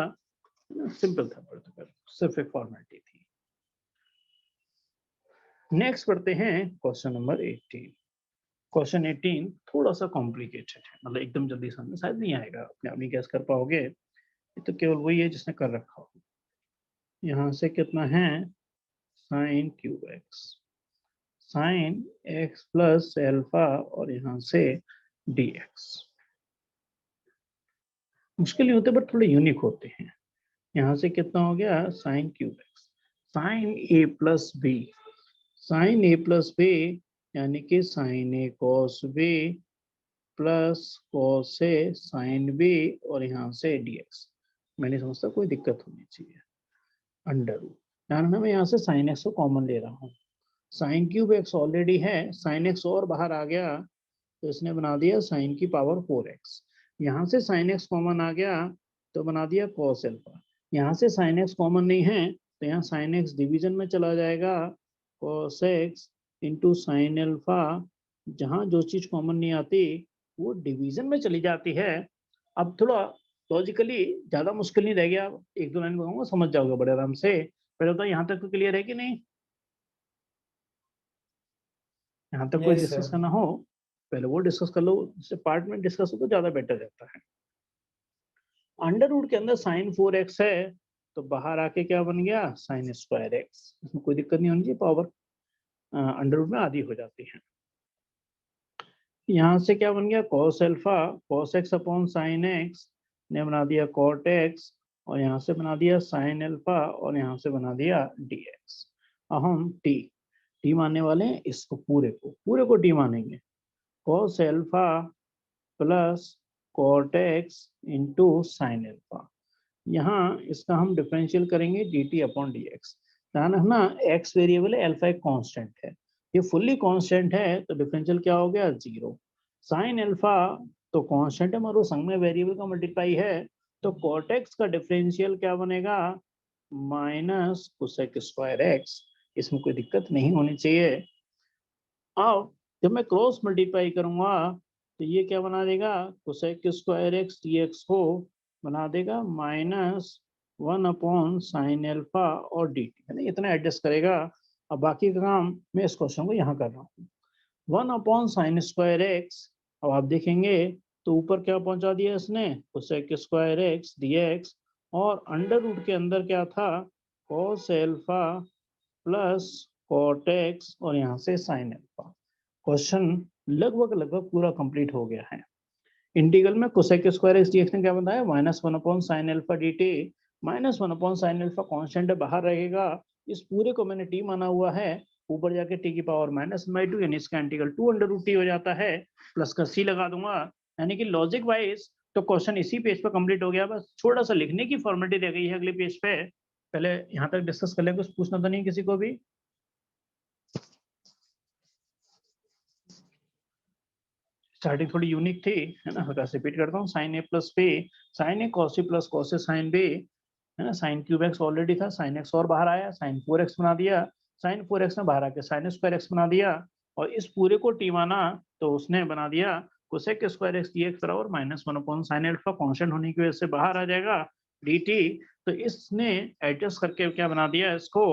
सिंपल था, सिर्फ एक फॉर्मेलिटी थी। नेक्स्ट पढ़ते हैं क्वेश्चन नंबर 18। क्वेश्चन 18 थोड़ा सा कॉम्प्लिकेटेड है, मतलब एकदम जल्दी समझ में शायद नहीं आएगा, अपने आप नहीं गैस कर पाओगे, ये तो केवल वही है जिसने कर रखा हो। यहाँ से कितना है sin cube x, sin x + alpha और यहाँ से dx। मुश्किल नहीं होते बट थोड़े यूनिक होते हैं। यहाँ से कितना हो गया साइन क्यूब एक्स, साइन ए प्लस बी, साइन ए प्लस बी यानी कि sign A cos B plus cos A sine B और यहाँ से dx। मैं नहीं समझता कोई दिक्कत होनी चाहिए। अंडर रूट, ध्यान मैं यहाँ से साइन एक्स को कॉमन ले रहा हूँ, साइन क्यूब एक्स ऑलरेडी है, साइन एक्स और बाहर आ गया तो इसने बना दिया साइन की पावर 4x। यहाँ से साइन एक्स कॉमन आ गया तो बना दिया कॉस एल्फा। यहाँ से साइन एक्स कॉमन नहीं है तो यहाँ साइन एक्स डिवीजन में चला जाएगा, cos x into sine alpha. जहाँ जो चीज कॉमन नहीं आती वो डिवीजन में चली जाती है। अब थोड़ा लॉजिकली ज्यादा मुश्किल नहीं रह गया, एक दो लाइन बताऊंगा समझ जाओगे बड़े आराम से। पहले तो यहाँ तक तो क्लियर है कि नहीं? यहाँ तक कोई Yes, डिस्कस sir. करना हो पहले वो डिस्कस कर लो, इससे पार्ट में डिस्कस हो तो ज्यादा बेटर रहता है। अंडर रूट के अंदर साइन 4x है तो बाहर आके क्या बन गया साइन स्क्वायर एक्स। इसमें कोई दिक्कत नहीं होनी चाहिए, पावर अंडर रूट में आधी हो जाती है। यहाँ से क्या बन गया cos alpha, cos x upon sine x ने बना दिया कॉट एक्स और यहाँ से बना दिया साइन एल्फा और यहाँ से बना दिया dx। अब हम टी मानने वाले हैं, इसको पूरे को टी मानेंगे, cos alpha plus cot x into sine alpha. यहाँ इसका हम डिफरेंशियल करेंगे dt अपॉन dx। ध्यान रखना x वेरिएबल है, अल्फा एक कांस्टेंट है, ये फुल्ली कांस्टेंट है तो डिफरेंशियल क्या हो गया 0। साइन एल्फा तो कांस्टेंट है मगर वो संग में वेरिएबल का मल्टीप्लाई है तो कॉट एक्स का डिफरेंशियल क्या बनेगा माइनस कोसेक स्क्वायर एक्स। इसमें कोई दिक्कत नहीं होनी चाहिए। अब जब मैं क्रॉस मल्टीप्लाई करूंगा तो ये क्या बना देगा कोसेक स्क्वायर एक्स dx को बना देगा -1 अपॉन साइन एल्फा और dt, है ना, इतना एडजस्ट करेगा। अब बाकी का काम मैं इस क्वेश्चन को यहाँ कर रहा हूँ, 1 अपॉन साइन स्क्वायर एक्स। अब आप देखेंगे तो ऊपर क्या पहुंचा दिया इसने कोसेक स्क्वायर एक्स dx और अंडर रूट के अंदर क्या था cos alpha plus cot x और यहाँ से साइन एल्फा। क्वेश्चन लगभग पूरा कंप्लीट हो गया है। इंटीग्रल में कोसेक स्क्वायर एक्स dx ने क्या बताया -1 upon sine alpha dt। -1 upon sine alpha constant बाहर रहेगा, इस पूरे को मैंने t माना हुआ है, ऊपर जाके t की पावर -2 यानी इसका इंटीग्रल 2 अंडर रूट t हो जाता है, प्लस का c लगा दूंगा। यानी कि लॉजिक वाइज तो क्वेश्चन इसी पेज पर कंप्लीट हो गया, बस थोड़ा सा लिखने की फॉर्मेलिटी रह गई है अगले पेज पे। पहले यहाँ तक डिस्कस कर ले, कुछ पूछना तो नहीं किसी को भी? स्टार्टिंग थोड़ी यूनिक थी, है ना, हल्का रिपीट करता हूँ। Sign A plus B, sign A cos C plus cos A sine B, है ना, साइन क्यूब एक्स ऑलरेडी था, साइन एक्स और बाहर आया, साइन 4x बना दिया, साइन 4x ने बाहर आके साइन स्क्वायर एक्स बना दिया और इस पूरे को टी माना तो उसने बना दिया कोसेक स्क्वायर एक्स dx बराबर -1 अपॉन साइन एल्फा, कांस्टेंट होने की वजह से बाहर आ जाएगा dt। तो इसने एडजस्ट करके क्या बना दिया इसको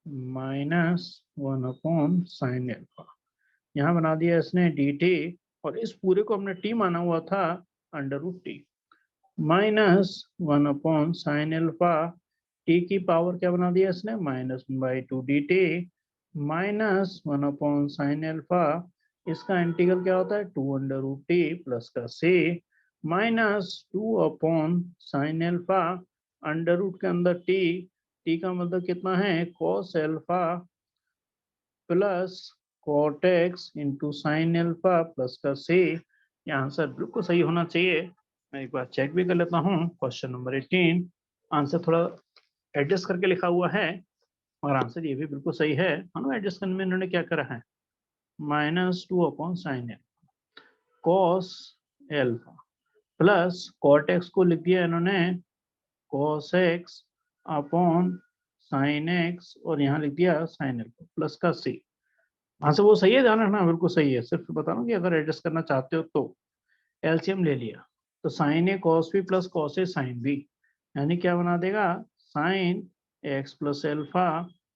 -1 अपॉन साइन एल्फा, यहाँ बना दिया इसने dt और इस पूरे को हमने t माना हुआ था under root T, -1 upon sine alpha, t की पावर क्या बना दिया इसने -1/2 dt, -1 अपॉन साइन एल्फा, इसका इंटीग्रल क्या होता है 2 अंडर रूट टी प्लस का c, -2 upon sine alpha, under root के अंदर t का मतलब कितना है cos alpha plus cot x into sine alpha plus का c। ये आंसर बिल्कुल सही होना चाहिए। मैं एक बार चेक भी कर लेता हूँ। क्वेश्चन नंबर 18 आंसर थोड़ा एडजस्ट करके लिखा हुआ है और आंसर ये भी बिल्कुल सही है। एडजस्ट करने में इन्होंने क्या करा है -2 upon sine alpha cos alpha plus cot x को लिख दिया इन्होंने cos x upon sine x और यहाँ लिख दिया साइन एल्फा प्लस का c। आंसर वो सही है, ध्यान रखना बिल्कुल सही है। सिर्फ बता रहा हूँ कि अगर एडजस्ट करना चाहते हो तो एलसीएम ले लिया तो sign A cos B plus cos A sine B, यानी क्या बना देगा साइन एक्स प्लस एल्फा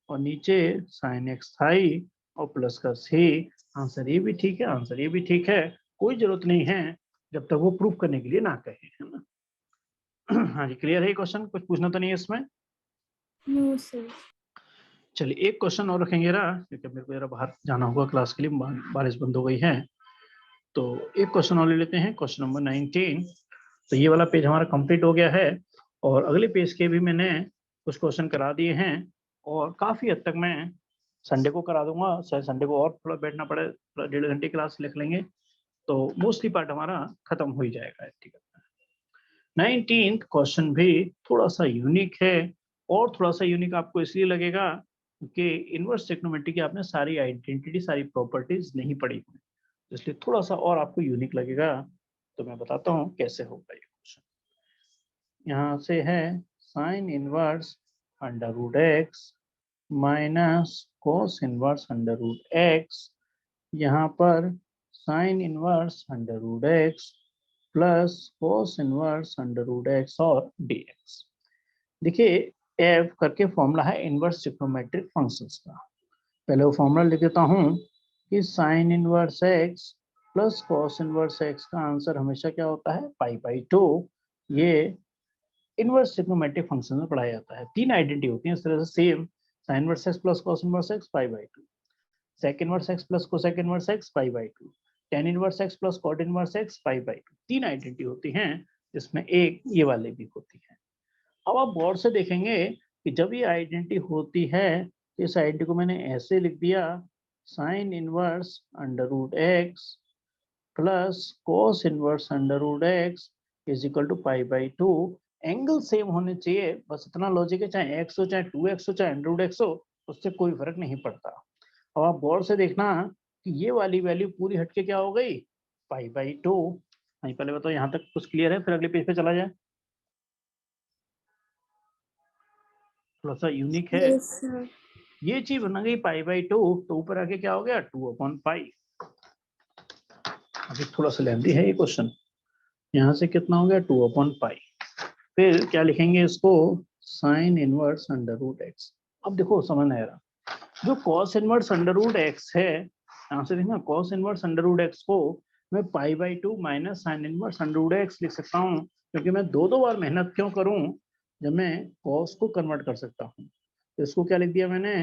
और नीचे साइन एक्स थाई और प्लस का सी। आंसर ये भी ठीक है, आंसर ये भी ठीक है, कोई जरूरत नहीं है जब तक वो प्रूफ करने के लिए ना कहे, है ना। हाँ जी, क्लियर है क्वेश्चन? कुछ पूछना तो नहीं है इसमें? No sir. चलिए एक क्वेश्चन और रखेंगे ना, क्योंकि मेरे को जरा बाहर जाना होगा क्लास के लिए, बारिश बंद हो गई है। तो एक क्वेश्चन और ले लेते हैं, क्वेश्चन नंबर 19। तो ये वाला पेज हमारा कंप्लीट हो गया है और अगले पेज के भी मैंने कुछ क्वेश्चन करा दिए हैं और काफ़ी हद तक मैं संडे को करा दूंगा, शायद संडे को और थोड़ा बैठना पड़े, थोड़ा 1.5 घंटे क्लास लिख लेंगे तो मोस्टली पार्ट हमारा खत्म हो ही जाएगा। ठीक है। 19th क्वेश्चन भी थोड़ा सा यूनिक है और थोड़ा सा यूनिक आपको इसलिए लगेगा कि इनवर्स ट्रिग्नोमेट्री की आपने सारी आइडेंटिटी, सारी प्रॉपर्टीज नहीं पढ़ी हुई, इसलिए थोड़ा सा और आपको यूनिक लगेगा। तो मैं बताता हूँ कैसे होगा ये क्वेश्चन। यहाँ से है sine inverse under root x minus cos inverse under root x, यहाँ पर sine inverse under root x plus cos inverse under root x और dx। देखिए एफ करके फॉर्मूला है इनवर्स ट्रिग्नोमेट्रिक फंक्शंस का। पहले वो फॉर्मूला लिख देता हूँ कि sine inverse x plus cos inverse x का आंसर हमेशा क्या होता है π/2। ये इनवर्स ट्रिग्नोमेट्रिक फंक्शन में पढ़ाया जाता है। 3 आइडेंटिटी होती हैं इस तरह से same, sine inverse x plus cos inverse x π/2, sec inverse x plus cosec inverse x π/2, tan inverse x plus cot inverse x π/2। 3 identity होती हैं जिसमें एक ये वाले भी होती है। अब आप गौर से देखेंगे कि जब ये आइडेंटिटी होती है तो इस आइडेंटिटी को मैंने ऐसे लिख दिया sine inverse under root x plus cos inverse under root x is equal to π/2। Angle same होने चाहिए, बस इतना लॉजिक है, चाहे एक्स हो चाहे 2x हो चाहे अंडर रूट एक्स हो, उससे कोई फर्क नहीं पड़ता। अब आप गौर से देखना कि ये वाली वैल्यू पूरी हटके क्या हो गई π/2। पहले बताओ यहाँ तक कुछ क्लियर है, फिर अगले पेज पे चला जाए। थोड़ा सा यूनिक है। Yes, sir. ये चीज बना गई π/2, तो ऊपर आके क्या हो गया 2/π। अभी थोड़ा सा लेंदी है ये क्वेश्चन। यहाँ से कितना हो गया 2/π। फिर क्या लिखेंगे इसको sine inverse under root x. अब देखो समझ नहीं आ रहा, जो cos inverse under root x है, यहाँ से देखना cos inverse under root x को मैं π/2 minus sine inverse under root x लिख सकता हूँ, क्योंकि मैं दो बार मेहनत क्यों करूँ जब मैं कॉस को कन्वर्ट कर सकता हूँ। तो इसको क्या लिख दिया मैंने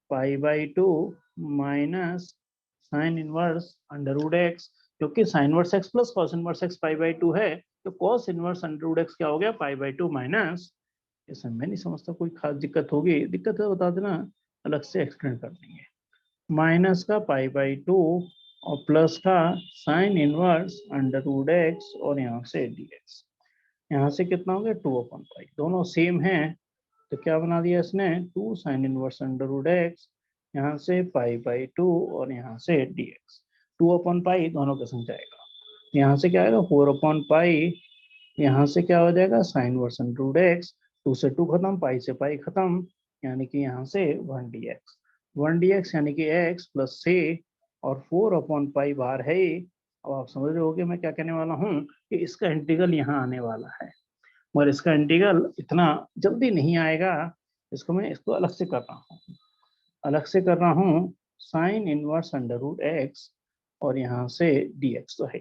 π/2 minus sine inverse under root x, क्योंकि sine inverse x plus cos inverse x π/2 है, तो cos inverse under root x क्या हो गया π/2 माइनस, इसमें मैं नहीं समझता कोई खास दिक्कत होगी, दिक्कत है बता देना, अलग से एक्सप्लेन कर देंगे। माइनस का π/2 और प्लस का sine inverse under root x और यहाँ से dx। यहाँ से कितना हो गया 2/π, दोनों सेम हैं तो क्या बना दिया इसने 2 sine inverse under root x, यहाँ से π/2 और यहाँ से dx। 2/π दोनों के संग जाएगा, यहाँ से क्या आएगा 4/π, यहाँ से क्या हो जाएगा sine inverse under root x, 2 से 2 खत्म, पाई से पाई खत्म, यानी कि यहाँ से 1 dx यानी कि x प्लस से और 4/π बाहर है। अब आप समझ रहे होगे मैं क्या कहने वाला हूँ कि इसका इंटीग्रल यहाँ आने वाला है, मगर इसका इंटीग्रल इतना जल्दी नहीं आएगा, इसको मैं इसको अलग से कर रहा हूँ, sine inverse under root x और यहाँ से dx। तो है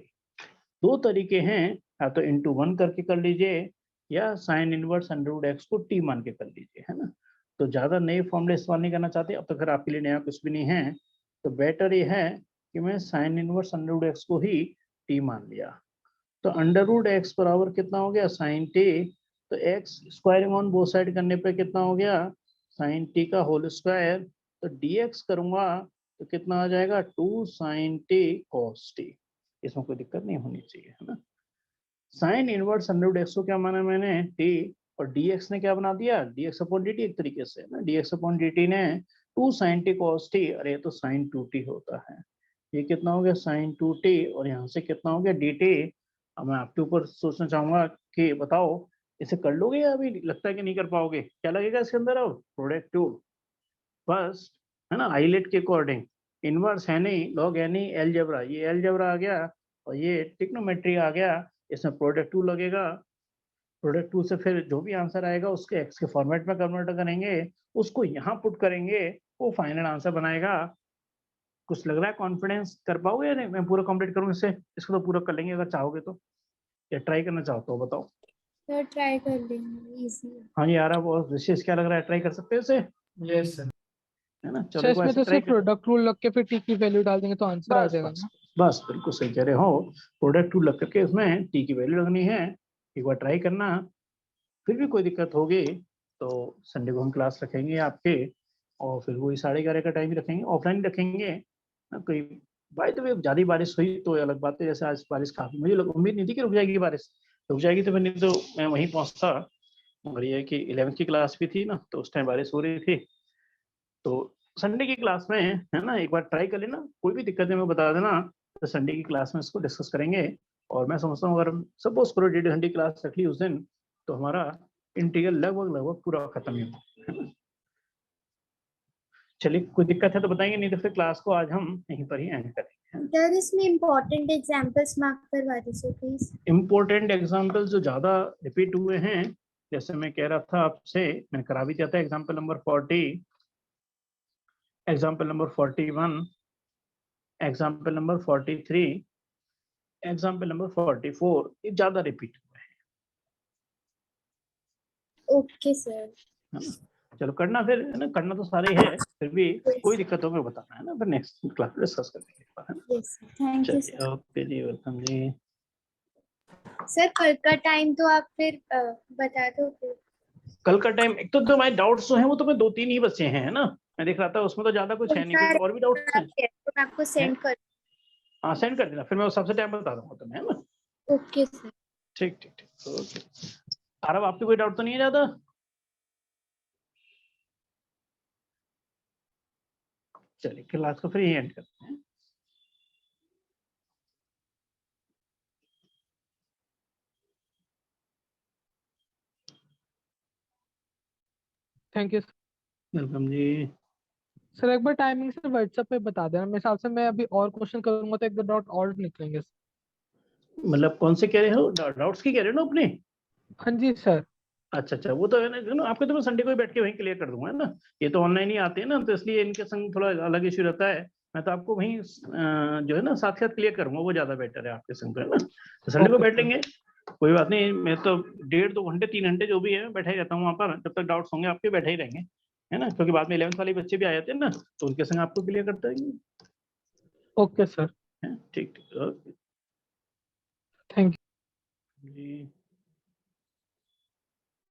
दो तरीके हैं, या तो इंटू 1 करके कर लीजिए या sine inverse under root x को t मान के कर लीजिए, है ना। तो ज़्यादा नए फॉर्मूले इस्तेमाल नहीं करना चाहते, अब तक अगर आपके लिए नया कुछ भी नहीं है तो बेटर ये है कि मैं sine inverse under root x को ही t मान लिया। तो अंडर रूट एक्स बराबर कितना हो गया साइन t, तो x squaring on both side करने पे कितना हो गया साइन t का होल स्क्वायर, तो dx करूँगा तो कितना आ जाएगा 2 साइन t cos t। इसमें कोई दिक्कत नहीं होनी चाहिए, है ना। Sine inverse under root x को क्या माना मैंने t, और dx ने क्या बना दिया dx अपॉन dt, एक तरीके से ना dx अपॉन dt ने 2 साइन t cos t, अरे तो साइन 2t होता है, ये कितना हो गया साइन 2t और यहाँ से कितना हो गया dt। अब मैं आपके ऊपर सोचना चाहूंगा कि बताओ इसे कर लोगे या अभी लगता है कि नहीं कर पाओगे, क्या लगेगा इसके अंदर अब प्रोडक्ट टूल फर्स्ट, है ना, आइलेट के अकॉर्डिंग, इनवर्स है नहीं, लॉग है नहीं, एलजेब्रा, ये एलजेब्रा आ गया और ये ट्रिग्नोमेट्री आ गया, इसमें प्रोडक्ट टू लगेगा। प्रोडक्ट टू से फिर जो भी आंसर आएगा उसके एक्स के फॉर्मेट में कन्वर्ट करेंगे, उसको यहाँ पुट करेंगे, वो फाइनल आंसर बनाएगा। कुछ लग रहा है कॉन्फिडेंस कर पाओगे या नहीं, मैं पूरा कंप्लीट करूँ इससे, इसको तो पूरा कर लेंगे अगर चाहोगे तो, या ट्राई करना चाहो तो बताओ। सर ट्राई कर लेंगे, इजी है। हाँ जी, आ रहा बहुत विशेष, क्या लग रहा है ट्राई कर सकते हैं इसे, यस सर। है ना। अच्छा चलो एक बार इसमें तो ट्राई सिर्फ प्रोडक्ट रूल लग के फिर टी की वैल्यू डाल देंगे तो आंसर आ बस जाएगा बस ना। बस बिल्कुल सही कह रहे हो, प्रोडक्ट टू लग करके इसमें टी की वैल्यू लगनी है एक बार ट्राई करना, फिर भी कोई दिक्कत होगी तो संडे को हम क्लास रखेंगे आपके, और फिर वही 11:30 का टाइम ही रखेंगे, ऑफलाइन रखेंगे ना। कोई बाय द वे ज़्यादा बारिश हुई तो अलग बात है, जैसे आज बारिश काफ़ी, मुझे उम्मीद नहीं थी कि रुक जाएगी बारिश, रुक जाएगी तो नहीं तो मैं वहीं पहुँचता। और ये है कि 11th की क्लास भी थी ना, तो उस टाइम बारिश हो रही थी। तो संडे की क्लास में है ना, एक बार ट्राई कर लेना, कोई भी दिक्कत है मैं बता देना, तो संडे की क्लास में इसको डिस्कस करेंगे। और मैं समझता हूँ अगर सपोज करो 1.5 घंटे की क्लास रख ली उस दिन, तो हमारा इंटीग्रल लगभग पूरा खत्म ही हो, है ना। चलिए, कोई दिक्कत है तो बताएंगे, नहीं तो फिर क्लास को आज हम यहीं पर ही एंड करेंगे। सर इसमें इम्पोर्टेंट एग्जांपल्स मार्क करवा दीजिए प्लीज। इम्पोर्टेंट एग्जाम्पल जो ज़्यादा रिपीट हुए हैं, जैसे मैं कह रहा था आपसे, मैंने करा भी दिया था, example number 40, example number 41, example number 43, example number 44, ये ज़्यादा रिपीट हुए ओके सर। हैं, है ना। चलो करना फिर, है ना, करना तो सारे है, फिर भी कोई दिक्कत हो मैं बताना, है ना, फिर नेक्स्ट क्लास में डिस्कस करेंगे, है ना। यस थैंक यू चलिए, सर। ओके जी, वेलकम जी। सर कल का टाइम तो आप फिर बता दो फिर। कल का टाइम, एक तो तुम्हारे डाउट्स जो हैं वो तो मैं 2-3 ही बचे हैं, है ना, मैं देख रहा था उसमें तो ज्यादा कुछ है नहीं, कुछ और भी डाउट्स हैं। तो मैं आपको सेंड कर। हाँ, सेंड कर देना, फिर मैं उस हिसाब से टाइम बता दूंगा तुम्हें, है ना। Okay sir. ठीक ठीक ठीक, ओके। आरव, आपकी कोई डाउट तो नहीं है ज्यादा? चलिए, क्लास को फिर यही एंड करते हैं। थैंक यू वेलकम जी। सर। एक बार टाइमिंग से व्हाट्सएप पे बता देना, मेरे हिसाब से मैं अभी और क्वेश्चन करूंगा तो 1-2 डाउट और निकलेंगे। मतलब कौन से कह रहे हो, डाउट्स की कह रहे हो ना अपने? हाँ जी सर। अच्छा अच्छा, वो तो है ना, आपके तो मैं संडे को ही बैठ के वहीं क्लियर कर दूंगा, है ना। ये तो ऑनलाइन ही आते हैं ना, तो इसलिए इनके संग थोड़ा अलग इश्यू रहता है। मैं तो आपको वहीं जो है ना साथ साथ क्लियर करूंगा, वो ज्यादा बेटर है आपके संग, है ना। तो संडे को ओके बैठ सर। लेंगे, कोई बात नहीं। मैं तो 1.5-2 घंटे 3 घंटे जो भी है मैं बैठा ही रहता हूँ वहाँ पर, जब तक डाउट्स होंगे आपके बैठे ही रहेंगे, है ना, क्योंकि बाद में 11th वाले बच्चे भी आ जाते हैं ना, तो उनके संग आपको क्लियर करते रहेंगे। Okay sir. ठीक ठीक, ओके थैंक यू। जी।